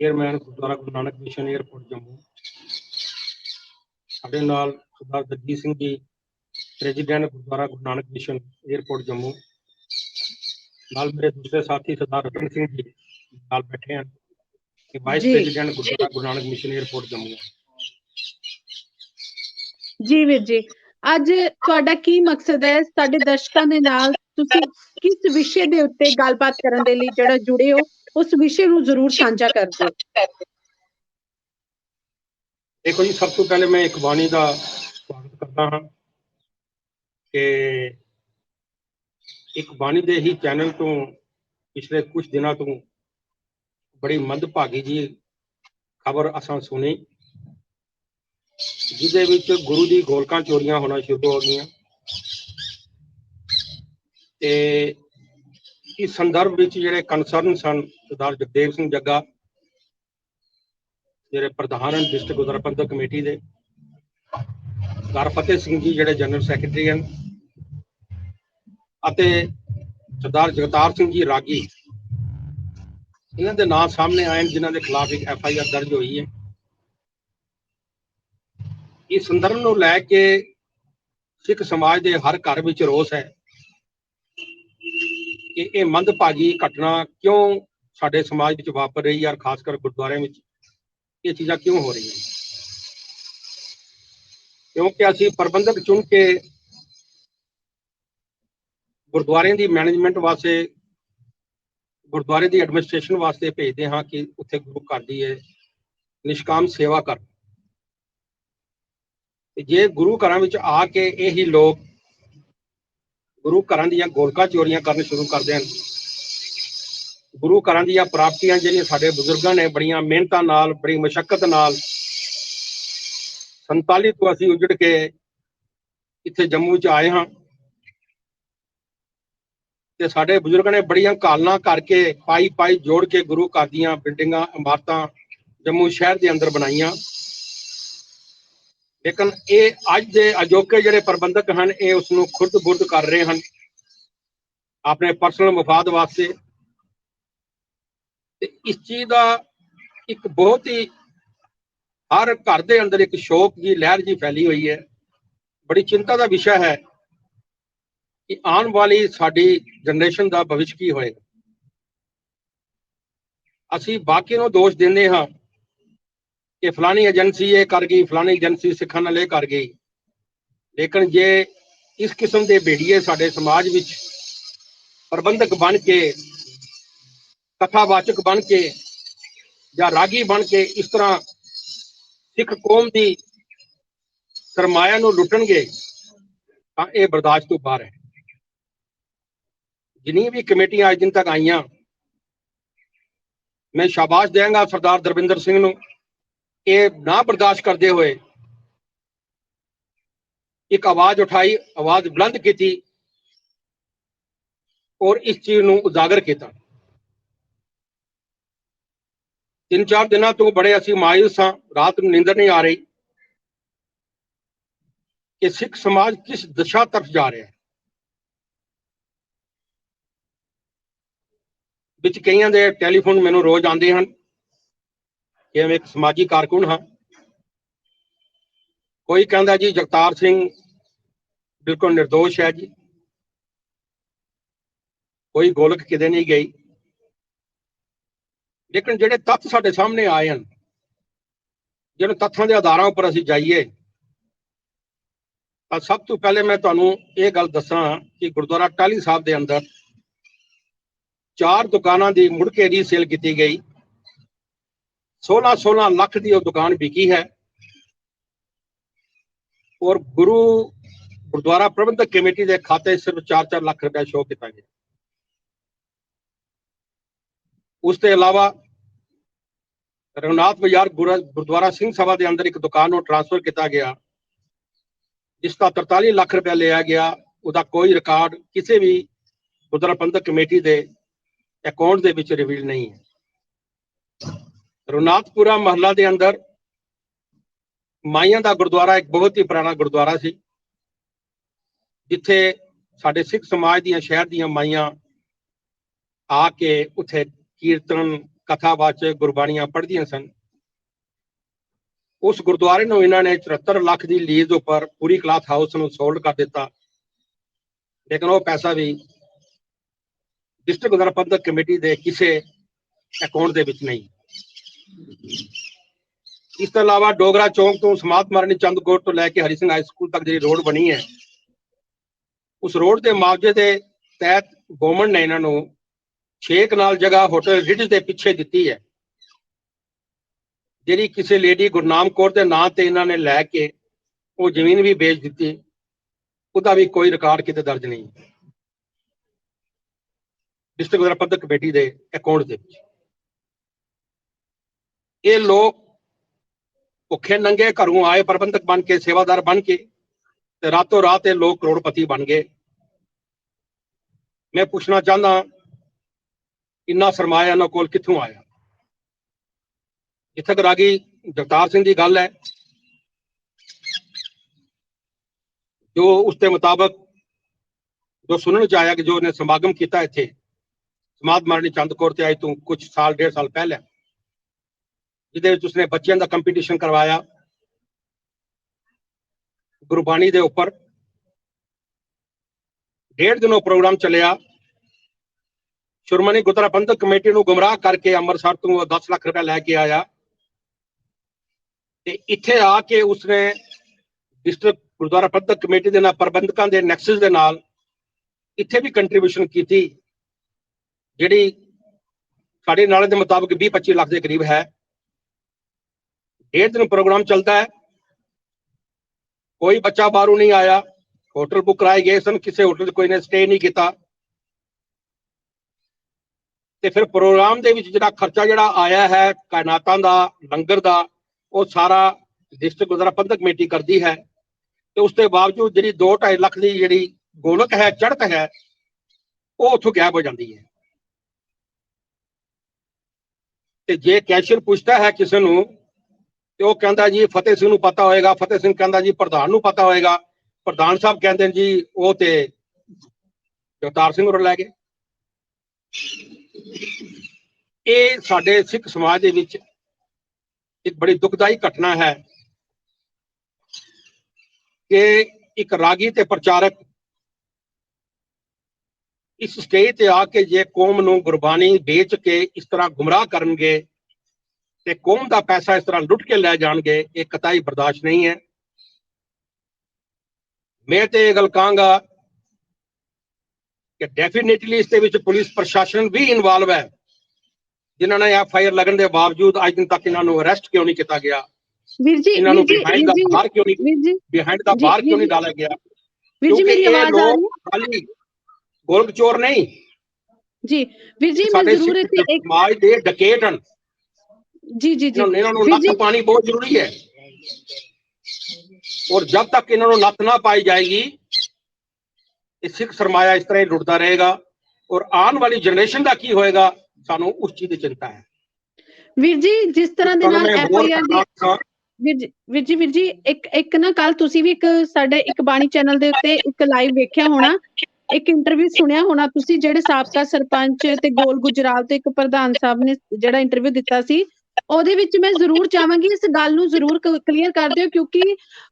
Chairman gurdwara Guru Nanak mission airport Jammu, साडे नाल सरदार Jagjit Singh ji president gurdwara Guru Nanak mission airport Jammu, नाल मेरे दूसरे साथी सरदार रतन सिंह जी नाल बैठे हैं कि vice president gurdwara Guru Nanak mission airport Jammu. जी वीर जी, ਅੱਜ ਤੁਹਾਡਾ ਕੀ ਮਕਸਦ ਹੈ ਸਾਡੇ ਦਰਸ਼ਕਾਂ ਦੇ ਨਾਲ? ਤੁਸੀਂ ਕਿਸ ਵਿਸ਼ੇ ਦੇ ਉੱਤੇ ਗੱਲਬਾਤ ਕਰਨ ਦੇ ਲਈ ਜਿਹੜਾ ਜੁੜੇ ਹੋ, ਉਸ ਵਿਸ਼ੇ ਨੂੰ ਜ਼ਰੂਰ ਸਾਂਝਾ ਕਰ ਦਿਓ। देखो जी, सब तो पहले मैं एक बाणी का स्वागत करता हाँ कि एक बाणी दे ही चैनल तो पिछले कुछ दिनों तो बड़ी मंदभागी जी खबर असां सुनी, जिदे विच गुरु दी गोलकां चोरियां होना शुरू हो गई। इस संदर्भ विच जिहड़े कंसर्न सन सरदार जगदेव सिंह जग्गा जिहड़े प्रधान डिस्ट्रिक्ट गुरुद्वारा प्रबंधक कमेटी दे, सरदार फतेह सिंह जी जिहड़े जनरल सैकटरी हैं, अते सरदार जगतार सिंह जी रागी, इन्हां दे नाम सामने आए जिन्हां दे खिलाफ एक FIR दर्ज हुई है। इस संदर्भ नूं लैके सिख समाज के हर घर विच रोस है कि ये मंदभागी घटना क्यों साडे समाज विच वापर रही है और खासकर गुरुद्वारे में ये चीज़ां क्यों हो रही हैं। क्योंकि असीं प्रबंधक चुन के गुरुद्वारे की मैनेजमेंट वास्ते, गुरुद्वारे की एडमिनिस्ट्रेशन वास्ते भेजते हाँ कि उत्थे गुरु घर दी है निष्काम सेवा कर। जे गुरु घर में आके यही लोग गुरु घर दी गोलकां चोरियां करने शुरू कर दें, गुरु घर दी प्राप्तियां जिहड़ियां साडे बुजुर्गां ने बड़ियां मेहनतां नाल, बड़ी मशक्कत नाल 47 तो असीं उजड़ के इत्थे जम्मू च आए हाँ ते साडे बुजुर्गां ने बड़ियां कालना करके पाई पाई जोड़ के गुरु घर दीयां बिल्डिंगां इमारतां जम्मू शहर के अंदर बनाईयां। लेकिन ये अज दे अजोके जिहड़े प्रबंधक हैं ये उसनूं खुर्द बुर्द कर रहे हैं अपने पर्सनल मफाद वास्ते। इस चीज़ का एक बहुत ही हर घर के अंदर एक शोक की लहर जी फैली हुई है। बड़ी चिंता का विषय है कि आने वाली साडी जनरेशन का भविष्य की होएगा। असी बाकी नूं दोष देंदे हाँ कि फलानी एजेंसी ये कर गई, फलानी एजेंसी सिखां नाल ये कर गई, लेकिन जे इस किस्म के भेड़िए साडे समाज विच प्रबंधक बन के, कथावाचक बन के या रागी बन के इस तरह सिख कौम की सरमाया नूं लुटणगे तां ये बर्दाश्त तो बाहर है। जिन्नी भी कमेटियां अज दिन तक आईयां, मैं शाबाश देंगा सरदार दरबिंदर सिंह नूं, ये ना बर्दाश्त करते हुए एक आवाज उठाई, आवाज बुलंद की और इस चीज नूं उजागर किया। 3-4 दिनों तो बड़े असीं मायूस हाँ, रात नूं नींदर नहीं आ रही कि सिख समाज किस दिशा तरफ जा रहा है। विच कईयां दे टैलीफोन मैनूं रोज आते हैं कि मैं एक समाजी कारकुन हाँ, कोई कहता जी जगतार सिंह बिल्कुल निर्दोष है जी, कोई गोलक किते नहीं गई। लेकिन जिहड़े तत्थ साडे सामने आए हैं, जिहड़े तत्थां दे आधारां उपर असीं जाइए तां सब तो पहले मैं तुहानूं ये गल दस्सां कि गुरुद्वारा टाहली साहब दे अंदर 4 दुकानां दी मुड़ के रीसेल की गई। 16 लाख की दुकान बिकी है और गुरुद्वारा प्रबंधक कमेटी के खाते सिर्फ 4-4 लाख रुपया शो किया गया। उसके अलावा रघुनाथ बाजार गुरुद्वारा सिंह सभा के अंदर एक दुकान को ट्रांसफर किया गया जिसका 43 लाख रुपया लिया गया। उसका कोई रिकॉर्ड किसी भी गुरुद्वारा प्रबंधक कमेटी के अकाउंट के विच रिवील नहीं है। रघुनाथपुरा महला के अंदर माइयां का गुरुद्वारा एक बहुत ही पुराना गुरुद्वारा सी, जिथे साडे सिख समाज दियां शहर दियां माइयां आके उत्थे कीर्तन ਕਥਾਵਾਚਕ ਗੁਰਬਾਣੀਆਂ ਪੜ੍ਹਦੀਆਂ ਸਨ। ਉਸ ਗੁਰਦੁਆਰੇ ਨੂੰ ਇਹਨਾਂ ਨੇ 74 ਲੱਖ ਦੀ ਲੀਜ਼ ਉੱਪਰ ਪੂਰੀ ਕਲਾਥ ਹਾਊਸ ਨੂੰ ਸੋਲਡ ਕਰ ਦਿੱਤਾ, ਲੇਕਿਨ ਉਹ ਪੈਸਾ ਵੀ ਡਿਸਟ੍ਰਿਕਟ ਗੁਰਦੁਆਰਾ ਪ੍ਰਬੰਧਕ ਕਮੇਟੀ ਦੇ ਕਿਸੇ ਅਕਾਊਂਟ ਦੇ ਵਿੱਚ ਨਹੀਂ। ਇਸ ਤੋਂ ਇਲਾਵਾ ਡੋਗਰਾ ਚੌਂਕ ਤੋਂ ਸਮਾਧ ਮਹਾਰਾਣੀ ਚੰਦ ਕੌਰ ਤੋਂ ਲੈ ਕੇ ਹਰੀ ਸਿੰਘ ਹਾਈ ਸਕੂਲ ਤੱਕ ਜਿਹੜੀ ਰੋਡ ਬਣੀ ਹੈ, ਉਸ ਰੋਡ ਦੇ ਮੁਆਵਜ਼ੇ ਦੇ ਤਹਿਤ ਗਵਰਨਮੈਂਟ ਨੇ ਇਹਨਾਂ ਨੂੰ 6 ਕਨਾਲ ਜਗ੍ਹਾ ਹੋਟਲ ਰਿਟਜ਼ ਦੇ ਪਿੱਛੇ ਦਿੱਤੀ ਹੈ, ਜਿਹੜੀ ਕਿਸੇ ਲੇਡੀ ਗੁਰਨਾਮ ਕੌਰ ਦੇ ਨਾਂ ਤੇ ਇਹਨਾਂ ਨੇ ਲੈ ਕੇ ਉਹ ਜ਼ਮੀਨ ਵੀ ਵੇਚ ਦਿੱਤੀ, ਉਹਦਾ ਵੀ ਕੋਈ ਰਿਕਾਰਡ ਕਿਤੇ ਦਰਜ ਨਹੀਂ ਡਿਸਟ੍ਰਿਕਟ ਗੁਰਦੁਆਰਾ ਪ੍ਰਬੰਧਕ ਕਮੇਟੀ ਦੇ ਅਕਾਊਂਟ ਦੇ ਵਿੱਚ। ਇਹ ਲੋਕ ਭੁੱਖੇ ਨੰਗੇ ਘਰੋਂ ਆਏ ਪ੍ਰਬੰਧਕ ਬਣ ਕੇ, ਸੇਵਾਦਾਰ ਬਣ ਕੇ, ਤੇ ਰਾਤੋਂ ਰਾਤ ਇਹ ਲੋਕ ਕਰੋੜਪਤੀ ਬਣ ਗਏ। ਮੈਂ ਪੁੱਛਣਾ ਚਾਹੁੰਦਾ, ਇੰਨਾ ਸਰਮਾਇਆ ਇਹਨਾਂ ਕੋਲ ਕਿੱਥੋਂ ਆਇਆ? ਜਿੱਥੇ ਤੱਕ ਰਾਗੀ ਜਗਤਾਰ ਸਿੰਘ ਦੀ ਗੱਲ ਹੈ, ਜੋ ਉਸਦੇ ਮੁਤਾਬਕ ਜੋ ਸੁਣਨ ਚ ਆਇਆ ਕਿ ਜੋ ਉਹਨੇ ਸਮਾਗਮ ਕੀਤਾ ਇੱਥੇ ਸਮਾਧ ਮਹਾਰਾਣੀ ਚੰਦ ਕੌਰ ਤੇ ਅੱਜ ਤੋਂ ਕੁਝ ਸਾਲ, 1.5 ਸਾਲ ਪਹਿਲੇ, ਜਿਹਦੇ ਵਿੱਚ ਉਸਨੇ ਬੱਚਿਆਂ ਦਾ ਕੰਪੀਟੀਸ਼ਨ ਕਰਵਾਇਆ ਗੁਰਬਾਣੀ ਦੇ ਉੱਪਰ। 1.5 ਦਿਨ ਉਹ ਪ੍ਰੋਗਰਾਮ ਚੱਲਿਆ। ਸ਼੍ਰੋਮਣੀ ਗੁਰਦੁਆਰਾ ਪ੍ਰਬੰਧਕ ਕਮੇਟੀ ਨੂੰ ਗੁੰਮਰਾਹ ਕਰਕੇ ਅੰਮ੍ਰਿਤਸਰ ਤੋਂ 10 ਲੱਖ ਰੁਪਏ ਲੈ ਕੇ ਆਇਆ ਤੇ ਇੱਥੇ ਆ ਕੇ ਉਸਨੇ ਡਿਸਟ੍ਰਿਕਟ ਗੁਰਦੁਆਰਾ ਪ੍ਰਬੰਧਕ ਕਮੇਟੀ ਦੇ ਨਾਲ ਪ੍ਰਬੰਧਕਾਂ ਦੇ ਨੈਕਸਸ ਦੇ ਨਾਲ ਇੱਥੇ ਵੀ ਕੰਟਰੀਬਿਊਸ਼ਨ ਕੀਤੀ, ਜਿਹੜੀ ਸਾਡੇ ਨਾਲੇ ਦੇ ਮੁਤਾਬਕ 20-25 ਲੱਖ ਦੇ ਕਰੀਬ ਹੈ। 1.5 ਦਿਨ ਪ੍ਰੋਗਰਾਮ ਚੱਲਦਾ ਹੈ, ਕੋਈ ਬੱਚਾ ਬਾਹਰੋਂ ਨਹੀਂ ਆਇਆ, ਹੋਟਲ ਬੁੱਕ ਕਰਾਏ ਗਏ ਸਨ, ਕਿਸੇ ਹੋਟਲ 'ਚ ਕੋਈ ਨੇ ਸਟੇ ਨਹੀਂ ਕੀਤਾ। ਤੇ ਫਿਰ ਪ੍ਰੋਗਰਾਮ ਦੇ ਵਿੱਚ ਜਿਹੜਾ ਖਰਚਾ ਜਿਹੜਾ ਆਇਆ ਹੈ ਕਾਇਨਾਤਾਂ ਦਾ, ਲੰਗਰ ਦਾ, ਉਹ ਸਾਰਾ ਡਿਸਟ੍ਰਿਕਟ ਗੁਰਦੁਆਰਾ ਪ੍ਰਬੰਧਕ ਕਮੇਟੀ ਕਰਦੀ ਹੈ। ਤੇ ਉਸ ਦੇ ਬਾਵਜੂਦ ਜਿਹੜੀ 2-2.5 ਲੱਖ ਦੀ ਜਿਹੜੀ ਗੋਲਕ ਹੈ, ਚੜ੍ਹਤ ਹੈ, ਉਹ ਉੱਥੋਂ ਗਾਇਬ ਹੋ ਜਾਂਦੀ ਹੈ। ਤੇ ਜੇ ਕੈਸ਼ੀਅਰ ਪੁੱਛਦਾ ਹੈ ਕਿਸੇ ਨੂੰ ਤੇ ਉਹ ਕਹਿੰਦਾ ਜੀ ਫਤਿਹ ਸਿੰਘ ਨੂੰ ਪਤਾ ਹੋਏਗਾ, ਫਤਿਹ ਸਿੰਘ ਕਹਿੰਦਾ ਜੀ ਪ੍ਰਧਾਨ ਨੂੰ ਪਤਾ ਹੋਏਗਾ, ਪ੍ਰਧਾਨ ਸਾਹਿਬ ਕਹਿੰਦੇ ਨੇ ਜੀ ਉਹ ਤੇ ਜਗਤਾਰ ਸਿੰਘ ਹੋਰਾਂ ਲੈ ਗਏ। ਇਹ ਸਾਡੇ ਸਿੱਖ ਸਮਾਜ ਦੇ ਵਿੱਚ ਇੱਕ ਬੜੀ ਦੁਖਦਾਈ ਘਟਨਾ ਹੈ ਕਿ ਇੱਕ ਰਾਗੀ ਤੇ ਪ੍ਰਚਾਰਕ ਇਸ ਸਟੇਜ ਤੇ ਆ ਕੇ ਜੇ ਕੌਮ ਨੂੰ ਗੁਰਬਾਣੀ ਵੇਚ ਕੇ ਇਸ ਤਰ੍ਹਾਂ ਗੁੰਮਰਾਹ ਕਰਨਗੇ ਤੇ ਕੌਮ ਦਾ ਪੈਸਾ ਇਸ ਤਰ੍ਹਾਂ ਲੁੱਟ ਕੇ ਲੈ ਜਾਣਗੇ, ਇਹ ਕਤਈ ਬਰਦਾਸ਼ਤ ਨਹੀਂ ਹੈ। ਮੈਂ ਤੇ ਇਹ ਗੱਲ ਕਹਾਂਗਾ ਕਿ ਡੈਫੀਨੇਟਲੀ ਇਸ ਦੇ ਵਿੱਚ ਪੁਲਿਸ ਪ੍ਰਸ਼ਾਸਨ ਵੀ ਇਨਵੋਲਵ ਹੈ, ਜਿਨ੍ਹਾਂ ਨੇ FIR ਲੱਗਣ ਦੇ ਬਾਵਜੂਦ ਅੱਜ ਦਿਨ ਤੱਕ ਇਹਨਾਂ ਨੂੰ ਅਰੈਸਟ ਕਿਉਂ ਨਹੀਂ ਕੀਤਾ ਗਿਆ? ਵੀਰ ਜੀ, ਇਹਨਾਂ ਨੂੰ ਬਿਹਾਈਂਡ ਦਾ ਬਾਹਰ ਕਿਉਂ ਨਹੀਂ ਡਾਲਿਆ ਗਿਆ? ਵੀਰ ਜੀ ਮੇਰੀ ਆਵਾਜ਼ ਆ ਰਹੀ ਹੈ? ਗੋਲਕ ਚੋਰ ਨਹੀਂ ਜੀ ਵੀਰ ਜੀ, ਮੈਂ ਜ਼ਰੂਰ ਇੱਥੇ ਇੱਕ ਸਮਾਜ ਦੇ ਡਕੇਟ ਹਨ। ਜੀ ਜੀ ਜੀ ਇਹਨਾਂ ਨੂੰ ਲੱਤ ਪਾਣੀ ਬਹੁਤ ਜ਼ਰੂਰੀ ਹੈ, ਔਰ ਜਦ ਤੱਕ ਇਹਨਾਂ ਨੂੰ ਲੱਤ ਨਾ ਪਾਈ ਜਾਏਗੀ ਇਹ ਸਿੱਖ ਸਰਮਾਇਆ ਇਸ ਤਰ੍ਹਾਂ ਹੀ ਲੁੱਟਦਾ ਰਹੇਗਾ, ਔਰ ਆਉਣ ਵਾਲੀ ਜਨਰੇਸ਼ਨ ਦਾ ਕੀ ਹੋਏਗਾ ਸਾਨੂੰ ਉਸ ਚੀਜ਼ ਦੀ ਚਿੰਤਾ ਹੈ। ਵੀਰ ਜੀ ਜਿਸ ਤਰ੍ਹਾਂ ਦੇ ਨਾਲ FIR ਦੀ ਵੀਰ ਜੀ ਇੱਕ ਨਾ ਕੱਲ ਤੁਸੀਂ ਵੀ ਇੱਕ ਸਾਡੇ ਇੱਕ ਬਾਣੀ ਚੈਨਲ ਦੇ ਉੱਤੇ ਇੱਕ ਲਾਈਵ ਵੇਖਿਆ ਹੋਣਾ, ਇੱਕ ਇੰਟਰਵਿਊ ਸੁਣਿਆ ਹੋਣਾ ਤੁਸੀਂ, ਜਿਹੜੇ ਸਾਬਕਾ ਸਰਪੰਚ ਤੇ ਗੋਲ ਗੁਜਰਾਲ ਤੇ ਇੱਕ ਪ੍ਰਧਾਨ ਸਾਹਿਬ ਨੇ ਜਿਹੜਾ ਇੰਟਰਵਿਊ ਦਿੱਤਾ ਸੀ, ਉਹਦੇ ਵਿੱਚ ਮੈਂ ਜ਼ਰੂਰ ਚਾਹਾਂਗੀ ਇਸ ਗੱਲ ਨੂੰ ਜ਼ਰੂਰ ਕਲੀਅਰ ਕਰ ਦਿਓ, ਕਿਉਂਕਿ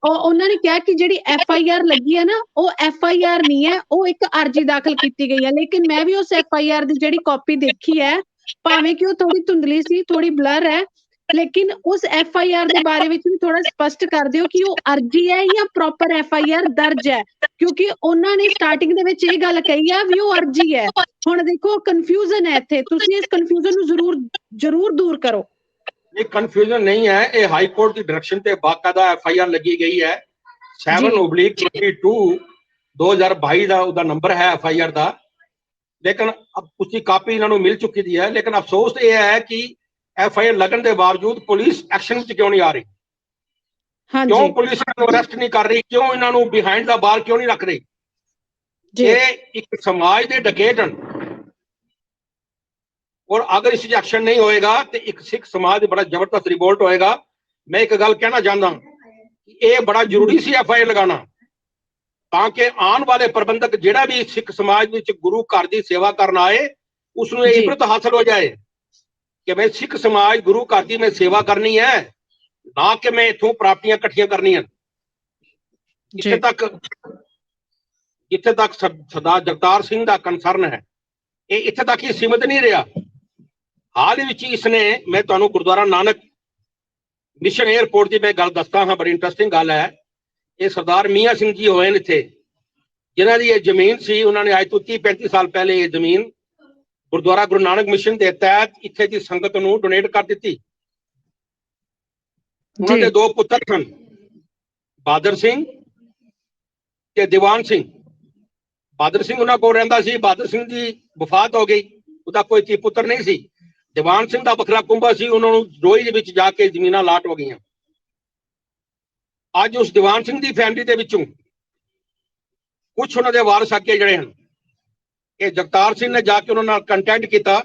ਉਹਨਾਂ ਨੇ ਕਿਹਾ ਕਿ ਜਿਹੜੀ FIR ਲੱਗੀ ਹੈ ਨਾ ਉਹ FIR ਨਹੀਂ ਹੈ, ਉਹ ਇੱਕ ਅਰਜੀ ਦਾਖਲ ਕੀਤੀ ਗਈ ਹੈ। ਲੇਕਿਨ ਮੈਂ ਵੀ ਉਸ FIR ਦੀ ਜਿਹੜੀ ਕਾਪੀ ਦੇਖੀ ਹੈ, ਭਾਵੇਂ ਕਿ ਉਹ ਥੋੜੀ ਧੁੰਦਲੀ ਸੀ, ਥੋੜੀ ਬਲਰ ਹੈ, ਲੇਕਿਨ ਉਸ FIR ਦੇ ਬਾਰੇ ਵਿੱਚ ਵੀ ਥੋੜਾ ਸਪਸ਼ਟ ਕਰ ਦਿਓ ਕਿ ਉਹ ਅਰਜੀ ਹੈ ਜਾਂ ਪ੍ਰੋਪਰ FIR ਦਰਜ ਹੈ, ਕਿਉਂਕਿ ਉਹਨਾਂ ਨੇ ਸਟਾਰਟਿੰਗ ਦੇ ਵਿੱਚ ਇਹ ਗੱਲ ਕਹੀ ਆ ਵੀ ਉਹ ਅਰਜੀ ਹੈ। ਹੁਣ ਦੇਖੋ ਕਨਫਿਊਜ਼ਨ ਹੈ ਇੱਥੇ, ਤੁਸੀਂ ਇਸ ਕਨਫਿਊਜ਼ਨ ਨੂੰ ਜ਼ਰੂਰ ਦੂਰ ਕਰੋ। ਇਹ ਕਨਫਿਊਜ਼ਨ ਨਹੀਂ ਹੈ, ਇਹ ਹਾਈ ਕੋਰਟ ਦੀ ਡਾਇਰੈਕਸ਼ਨ ਤੇ ਬਾਕਾਇਦਾ FIR ਲੱਗੀ ਗਈ ਹੈ 7/22 2022 ਦਾ ਉਹਦਾ ਨੰਬਰ ਹੈ FIR ਦਾ। ਲੇਕਿਨ ਉਸकी ਕਾਪੀ ਇਹਨਾਂ ਨੂੰ ਮਿਲ ਚੁੱਕੀ ਦੀ ਹੈ, ਲੇਕਿਨ ਅਫਸੋਸ ਇਹ ਹੈ ਕਿ FIR ਲੱਗਣ ਦੇ ਬਾਵਜੂਦ ਪੁਲਿਸ ਐਕਸ਼ਨ ਵਿੱਚ ਕਿਉਂ ਨਹੀਂ ਆ ਰਹੀ? ਕਿਉਂ ਪੁਲਿਸ ਇਹਨਾਂ ਨੂੰ ਅਰੈਸਟ ਨਹੀਂ ਕਰ ਰਹੀ? ਕਿਉਂ ਇਹਨਾਂ ਨੂੰ ਬਿਹਾਈਂਡ ਦਾ ਬਾਰ ਕਿਉਂ ਨਹੀਂ ਰੱਖ ਰਹੀ? ਇਹ ਇੱਕ ਸਮਾਜ ਦੇ ਡਕੇਟ ਹਨ, ਔਰ ਅਗਰ ਇਸ ਐਕਸ਼ਨ ਨਹੀਂ ਹੋਏਗਾ ਤੇ ਇੱਕ ਸਿੱਖ ਸਮਾਜ ਦੇ ਬੜਾ ਜ਼ਬਰਦਸਤ ਰਿਵੋਲਟ ਹੋਏਗਾ। ਮੈਂ ਇੱਕ ਗੱਲ ਕਹਿਣਾ ਚਾਹੁੰਦਾ ਕਿ ਇਹ ਬੜਾ ਜ਼ਰੂਰੀ ਸੀ FIR ਲਗਾਉਣਾ, ਤਾਂ ਕਿ ਆਉਣ ਵਾਲੇ ਪ੍ਰਬੰਧਕ ਜਿਹੜਾ ਵੀ ਸਿੱਖ ਸਮਾਜ ਵਿੱਚ ਗੁਰੂ ਘਰ ਦੀ ਸੇਵਾ ਕਰਨ ਆਏ ਉਸ ਨੂੰ ਇਹ ਇਬਰਤ ਹਾਸਲ ਹੋ ਜਾਏ कि मैं सिख समाज गुरु घर की मैं सेवा करनी है, ना कि मैं इथों प्राप्तियां इकट्ठियां करनियां। जिथे तक सरदार जगतार सिंह का कंसर्न है, ये इत्थे तक ही सीमित नहीं रहा। हाल ही विच इसने, मैं तुहानूं गुरुद्वारा नानक मिशन एयरपोर्ट की मैं गल दसदा हाँ, बड़ी इंटरस्टिंग गल है। ये सरदार मियाँ सिंह जी होए ने इत्थे, जिन्हां दी ये जमीन सी, उन्होंने अज तो 30-35 साल पहले ये जमीन गुरुद्वारा गुरु नानक मिशन के तहत इत्थे दी संगत नूं डोनेट कर दी। उन्होंने दो पुत्र सन, बहादुर सिंह ते दीवान सिंह। बहादुर सिंह उन्होंने को रहिंदा सी, बहादुर सिंह की वफात हो गई, उसका कोई धी पुत्र नहीं सी। दीवान सिंह का बखरा कुंभा सी, उन्होंने रोई दे विच जाके जमीन लाट हो गई। अज उस दीवान सिंह की फैमिली के विचों कुछ उन्होंने वारस आगे जड़े हैं, ये जगतार सिंह ने जाके उन्होंने कंटैक्ट किया,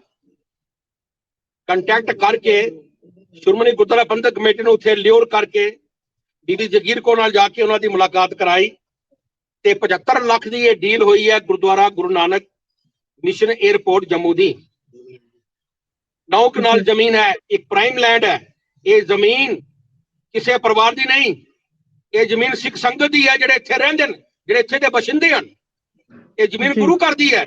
कंटैक्ट करके श्रोमणी गुरुद्वारा प्रबंधक कमेटी ने उत्थे लियोर करके बीबी जगीर कौर नाल जाके उन्होंने मुलाकात कराई ते 75 लाख की यह डील हुई है गुरुद्वारा गुरु नानक मिशन एयरपोर्ट जम्मू की। 9 कनाल जमीन है, एक प्राइम लैंड है। ये जमीन किसी परिवार की नहीं, ये जमीन सिख संगत की है, जिहड़े इत्थे रहिंदे ने, जिहड़े इत्थे दे बशिंदे हन। ये जमीन गुरु घर दी है।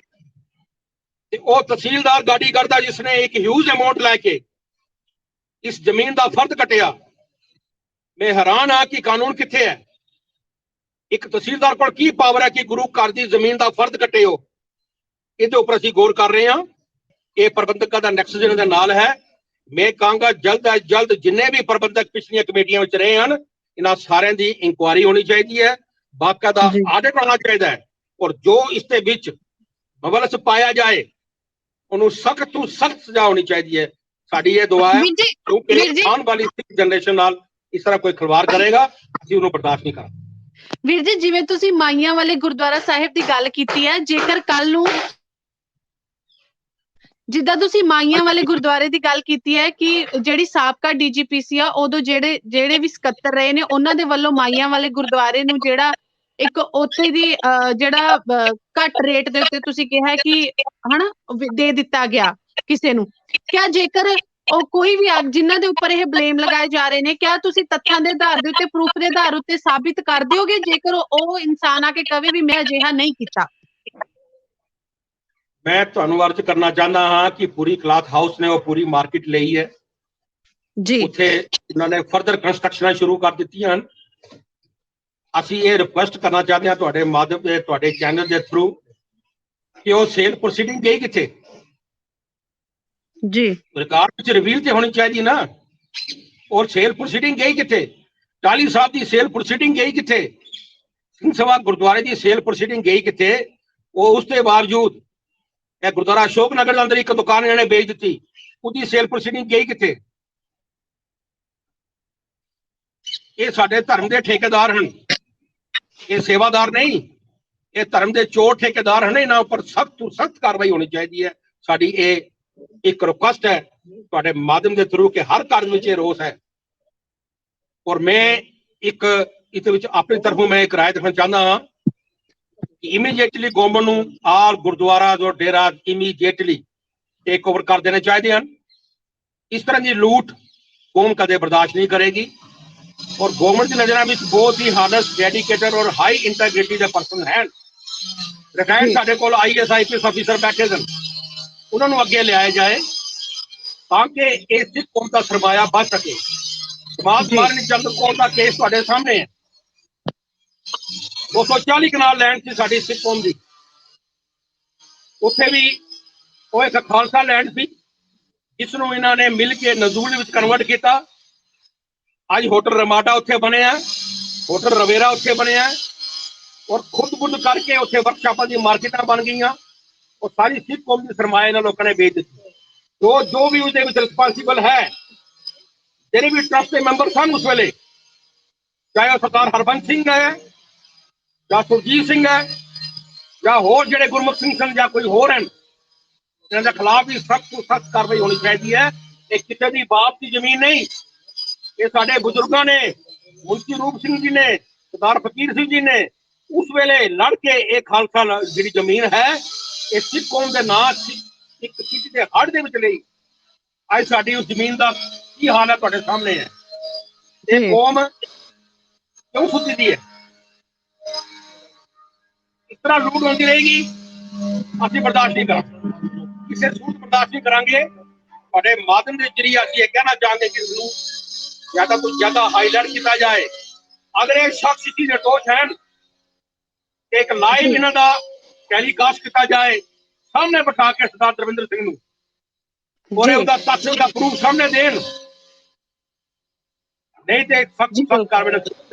ते ओ तहसीलदार गाड़ी करदा जिसने एक ह्यूज अमाउंट लैके इस जमीन का फर्द कटिया। मैं हैरान हाँ कि कानून कित्थे है। एक तहसीलदार को की पावर है कि गुरु घर की जमीन का फर्द कटे हो। इहदे उपर असीं गौर कर रहे हैं। ये प्रबंधकों का नक्श जिन्हां दे नाल है। मैं कहूँगा जल्द अज जल्द जिन्हें भी प्रबंधक पिछलियां कमेटियां में रहे हैं, इन्हां सारियां दी इंक्वायरी होनी चाहिए है, बाकायदा आडिट होना चाहिए है, और जो इसके विच मुलस पाया जाए उन्होंने सख्त तो सख्त सजा होनी चाहिए है। साडी ये दुआ है, क्योंकि आने वाली जनरेशन नाल इस तरह कोई खिलवाड़ करेगा, असीं उन्होंने बर्दाश्त नहीं करांगे। ਵੀਰ ਜੀ, ਜਿਵੇਂ ਤੁਸੀਂ ਮਾਈਆਂ ਵਾਲੇ ਗੁਰਦੁਆਰਾ ਸਾਹਿਬ ਦੀ ਗੱਲ ਕੀਤੀ ਹੈ, ਜੇਕਰ ਕੱਲ ਨੂੰ ਜਿੱਦਾਂ ਤੁਸੀਂ ਮਾਈਆਂ ਵਾਲੇ ਗੁਰਦੁਆਰੇ ਦੀ ਗੱਲ ਕੀਤੀ ਹੈ ਕਿ ਜਿਹੜੀ ਸਾਬਕਾ ਡੀਜੀਪੀਸੀ ਆ, ਉਦੋਂ ਜਿਹੜੇ ਵੀ ਸਕੱਤਰ ਰਹੇ ਨੇ, ਉਹਨਾਂ ਦੇ ਵੱਲੋਂ ਮਾਈਆਂ ਵਾਲੇ ਗੁਰਦੁਆਰੇ ਨੂੰ ਜਿਹੜਾ ਇੱਕ ਉੱਥੇ ਦੀ ਜਿਹੜਾ ਘੱਟ ਰੇਟ ਦੇ ਉੱਤੇ ਤੁਸੀਂ ਕਿਹਾ ਕਿ ਹਨਾ ਦੇ ਦਿੱਤਾ ਗਿਆ ਕਿਸੇ ਨੂੰ, ਕਿਆ ਜੇਕਰ ਉਹ ਕੋਈ ਵੀ ਜਿਨ੍ਹਾਂ ਦੇ ਉੱਪਰ ਇਹ ਬਲੇਮ ਲਗਾਏ ਜਾ ਰਹੇ ਨੇ, ਕਿਆ ਤੁਸੀਂ ਤੱਥਾਂ ਦੇ ਆਧਾਰ ਦੇ ਉੱਤੇ, ਪ੍ਰੂਫ ਦੇ ਆਧਾਰ ਉੱਤੇ ਸਾਬਿਤ ਕਰ ਦਿਓਗੇ ਜੇਕਰ ਉਹ ਇਨਸਾਨ ਆ ਕੇ ਕਵੇ ਵੀ ਮੈਂ ਅਜਿਹਾ ਨਹੀਂ ਕੀਤਾ? मैं तुहानू अर्ज करना चाहता हाँ कि पूरी क्लॉथ हाउस ने वो पूरी मार्केट ली है जी, उत्थे उन्होंने फर्दर कंस्ट्रक्शन शुरू कर दी हैं। असी ये रिक्वेस्ट करना चाहते हैं तुहाडे माध्यम से, तुहाडे चैनल के थ्रू, कि वो सेल प्रोसीडिंग गई किथे जी, रिकॉर्ड में रिवील तो होनी चाहिए ना। और सेल प्रोसीडिंग गई किथे? टाली साहब की सेल प्रोसीडिंग गई किथे? सिंह सभा गुरुद्वारे की सेल प्रोसीडिंग गई किथे? वो उसके बावजूद गुरुद्वारा अशोक नगर के अंदर एक दुकान इन्होंने बेच दी, उसकी सेल प्रोसीडिंग गई किथे? ये साडे धर्म के ठेकेदार हैं, ये सेवादार नहीं, ये धर्म के चोर ठेकेदार हैं। इन्हां उपर सख्त तो सख्त कार्रवाई होनी चाहिए है। साडी ये एक रिक्वेस्ट है तुहाडे माध्यम के थ्रू कि हर घर में रोस है। और मैं एक इहदे विच अपनी तरफों मैं एक राय देना चाहता हाँ, इमीडिएटली गवर्नमेंट नूं आल गुरुद्वारा जो डेरा इमीडिएटली टेक ओवर कर देने चाहिए हैं। इस तरह की लूट कौम कदे बर्दाश्त नहीं करेगी। और गवर्नमेंट की नजर में बहुत ही हार्नेस्ट, डेडिकेटेड और हाई इंटेग्रिटी के पर्सन हैं। रिटायर्ड साडे कोल IAS IPS ऑफिसर बैठे सन, उन्होंने अगे लिया जाए ताकि इस सिख कौम का सरमाया बच सके। समाज मारनी चंद कौम का केस तुहाडे सामने है। 240 कनाल लैंड थी साडी सिख कौम की, उत्थे भी वो एक खालसा लैंड थी जिसनों इन्होंने मिल के नजूल में कन्वर्ट किया। अज होटल रमाडा उत्थे बने हैं, होटल रवेरा उत्थे बने हैं, और खुद बुद करके उत्थे वर्कशॉपां दी मार्केटां बन गई और सारी सिख कौम की सरमाया इन्होंने लोगों ने बेच दी। तो जो भी उसके रिस्पॉन्सिबल है, जिहड़े भी ट्रस्ट के मैंबर सन उस वेले, चाहे वह सरदार हरबंस सिंह है या सुरजीत सिंह है या होर जिहड़े गुरमुख सिंह सन या कोई होर हैं, इन्हां खिलाफ भी सख्त तो सख्त कार्रवाई होनी चाहिए है। ये किसी की बाप की जमीन नहीं, ये साडे बुजुर्गों ने, मुंशी रूप सिंह जी ने, सरदार फकीर सिंह जी ने उस वेले लड़ के एक खालसा जी जमीन है, ये सिख कौम के नाम एक सिख के हड़ दे विच लई। ਅੱਜ ਸਾਡੀ ਉਸ ਜ਼ਮੀਨ ਦਾ ਕੀ ਹਾਲ ਹੈ ਤੁਹਾਡੇ ਸਾਹਮਣੇ ਹੈ। ਇਹ ਕੌਮ ਕਿਉਂ ਸੁੱਤੀ ਦੀ ਹੈ? ਇਸ ਤਰ੍ਹਾਂ ਲੂਟ ਹੁੰਦੀ ਰਹੇਗੀ, ਅਸੀਂ ਬਰਦਾਸ਼ਤ ਨਹੀਂ ਕਰਾਂਗੇ, ਕਿਸੇ ਸੂਰਤ ਬਰਦਾਸ਼ਤ ਨਹੀਂ ਕਰਾਂਗੇ। ਤੁਹਾਡੇ ਮਾਧਿਅਮ ਦੇ ਜ਼ਰੀਏ ਅਸੀਂ ਇਹ ਕਹਿਣਾ ਚਾਹਾਂਗੇ ਕਿ ਇਸਨੂੰ ਜ਼ਿਆਦਾ ਤੋਂ ਜ਼ਿਆਦਾ ਹਾਈਲਾਈਟ ਕੀਤਾ ਜਾਏ। ਅਗਰ ਇਹ ਸ਼ਖਸ ਇਸੀ ਨਿਰਦੋਸ਼ ਹਨ ਤੇ ਇੱਕ ਲਾਈਵ ਇਹਨਾਂ ਦਾ ਟੈਲੀਕਾਸਟ ਕੀਤਾ ਜਾਏ, ਸਾਹਮਣੇ ਬਿਠਾ ਕੇ ਸਰਦਾਰ ਦਰਵਿੰਦਰ ਸਿੰਘ ਨੂੰ, ਔਰ ਉਹਦਾ ਤੱਥ ਦਾ ਪ੍ਰੂਫ ਸਾਹਮਣੇ ਦੇਣ, ਨਹੀਂ ਤੇ ਸਖਤ ਕਾਰਵਾਈ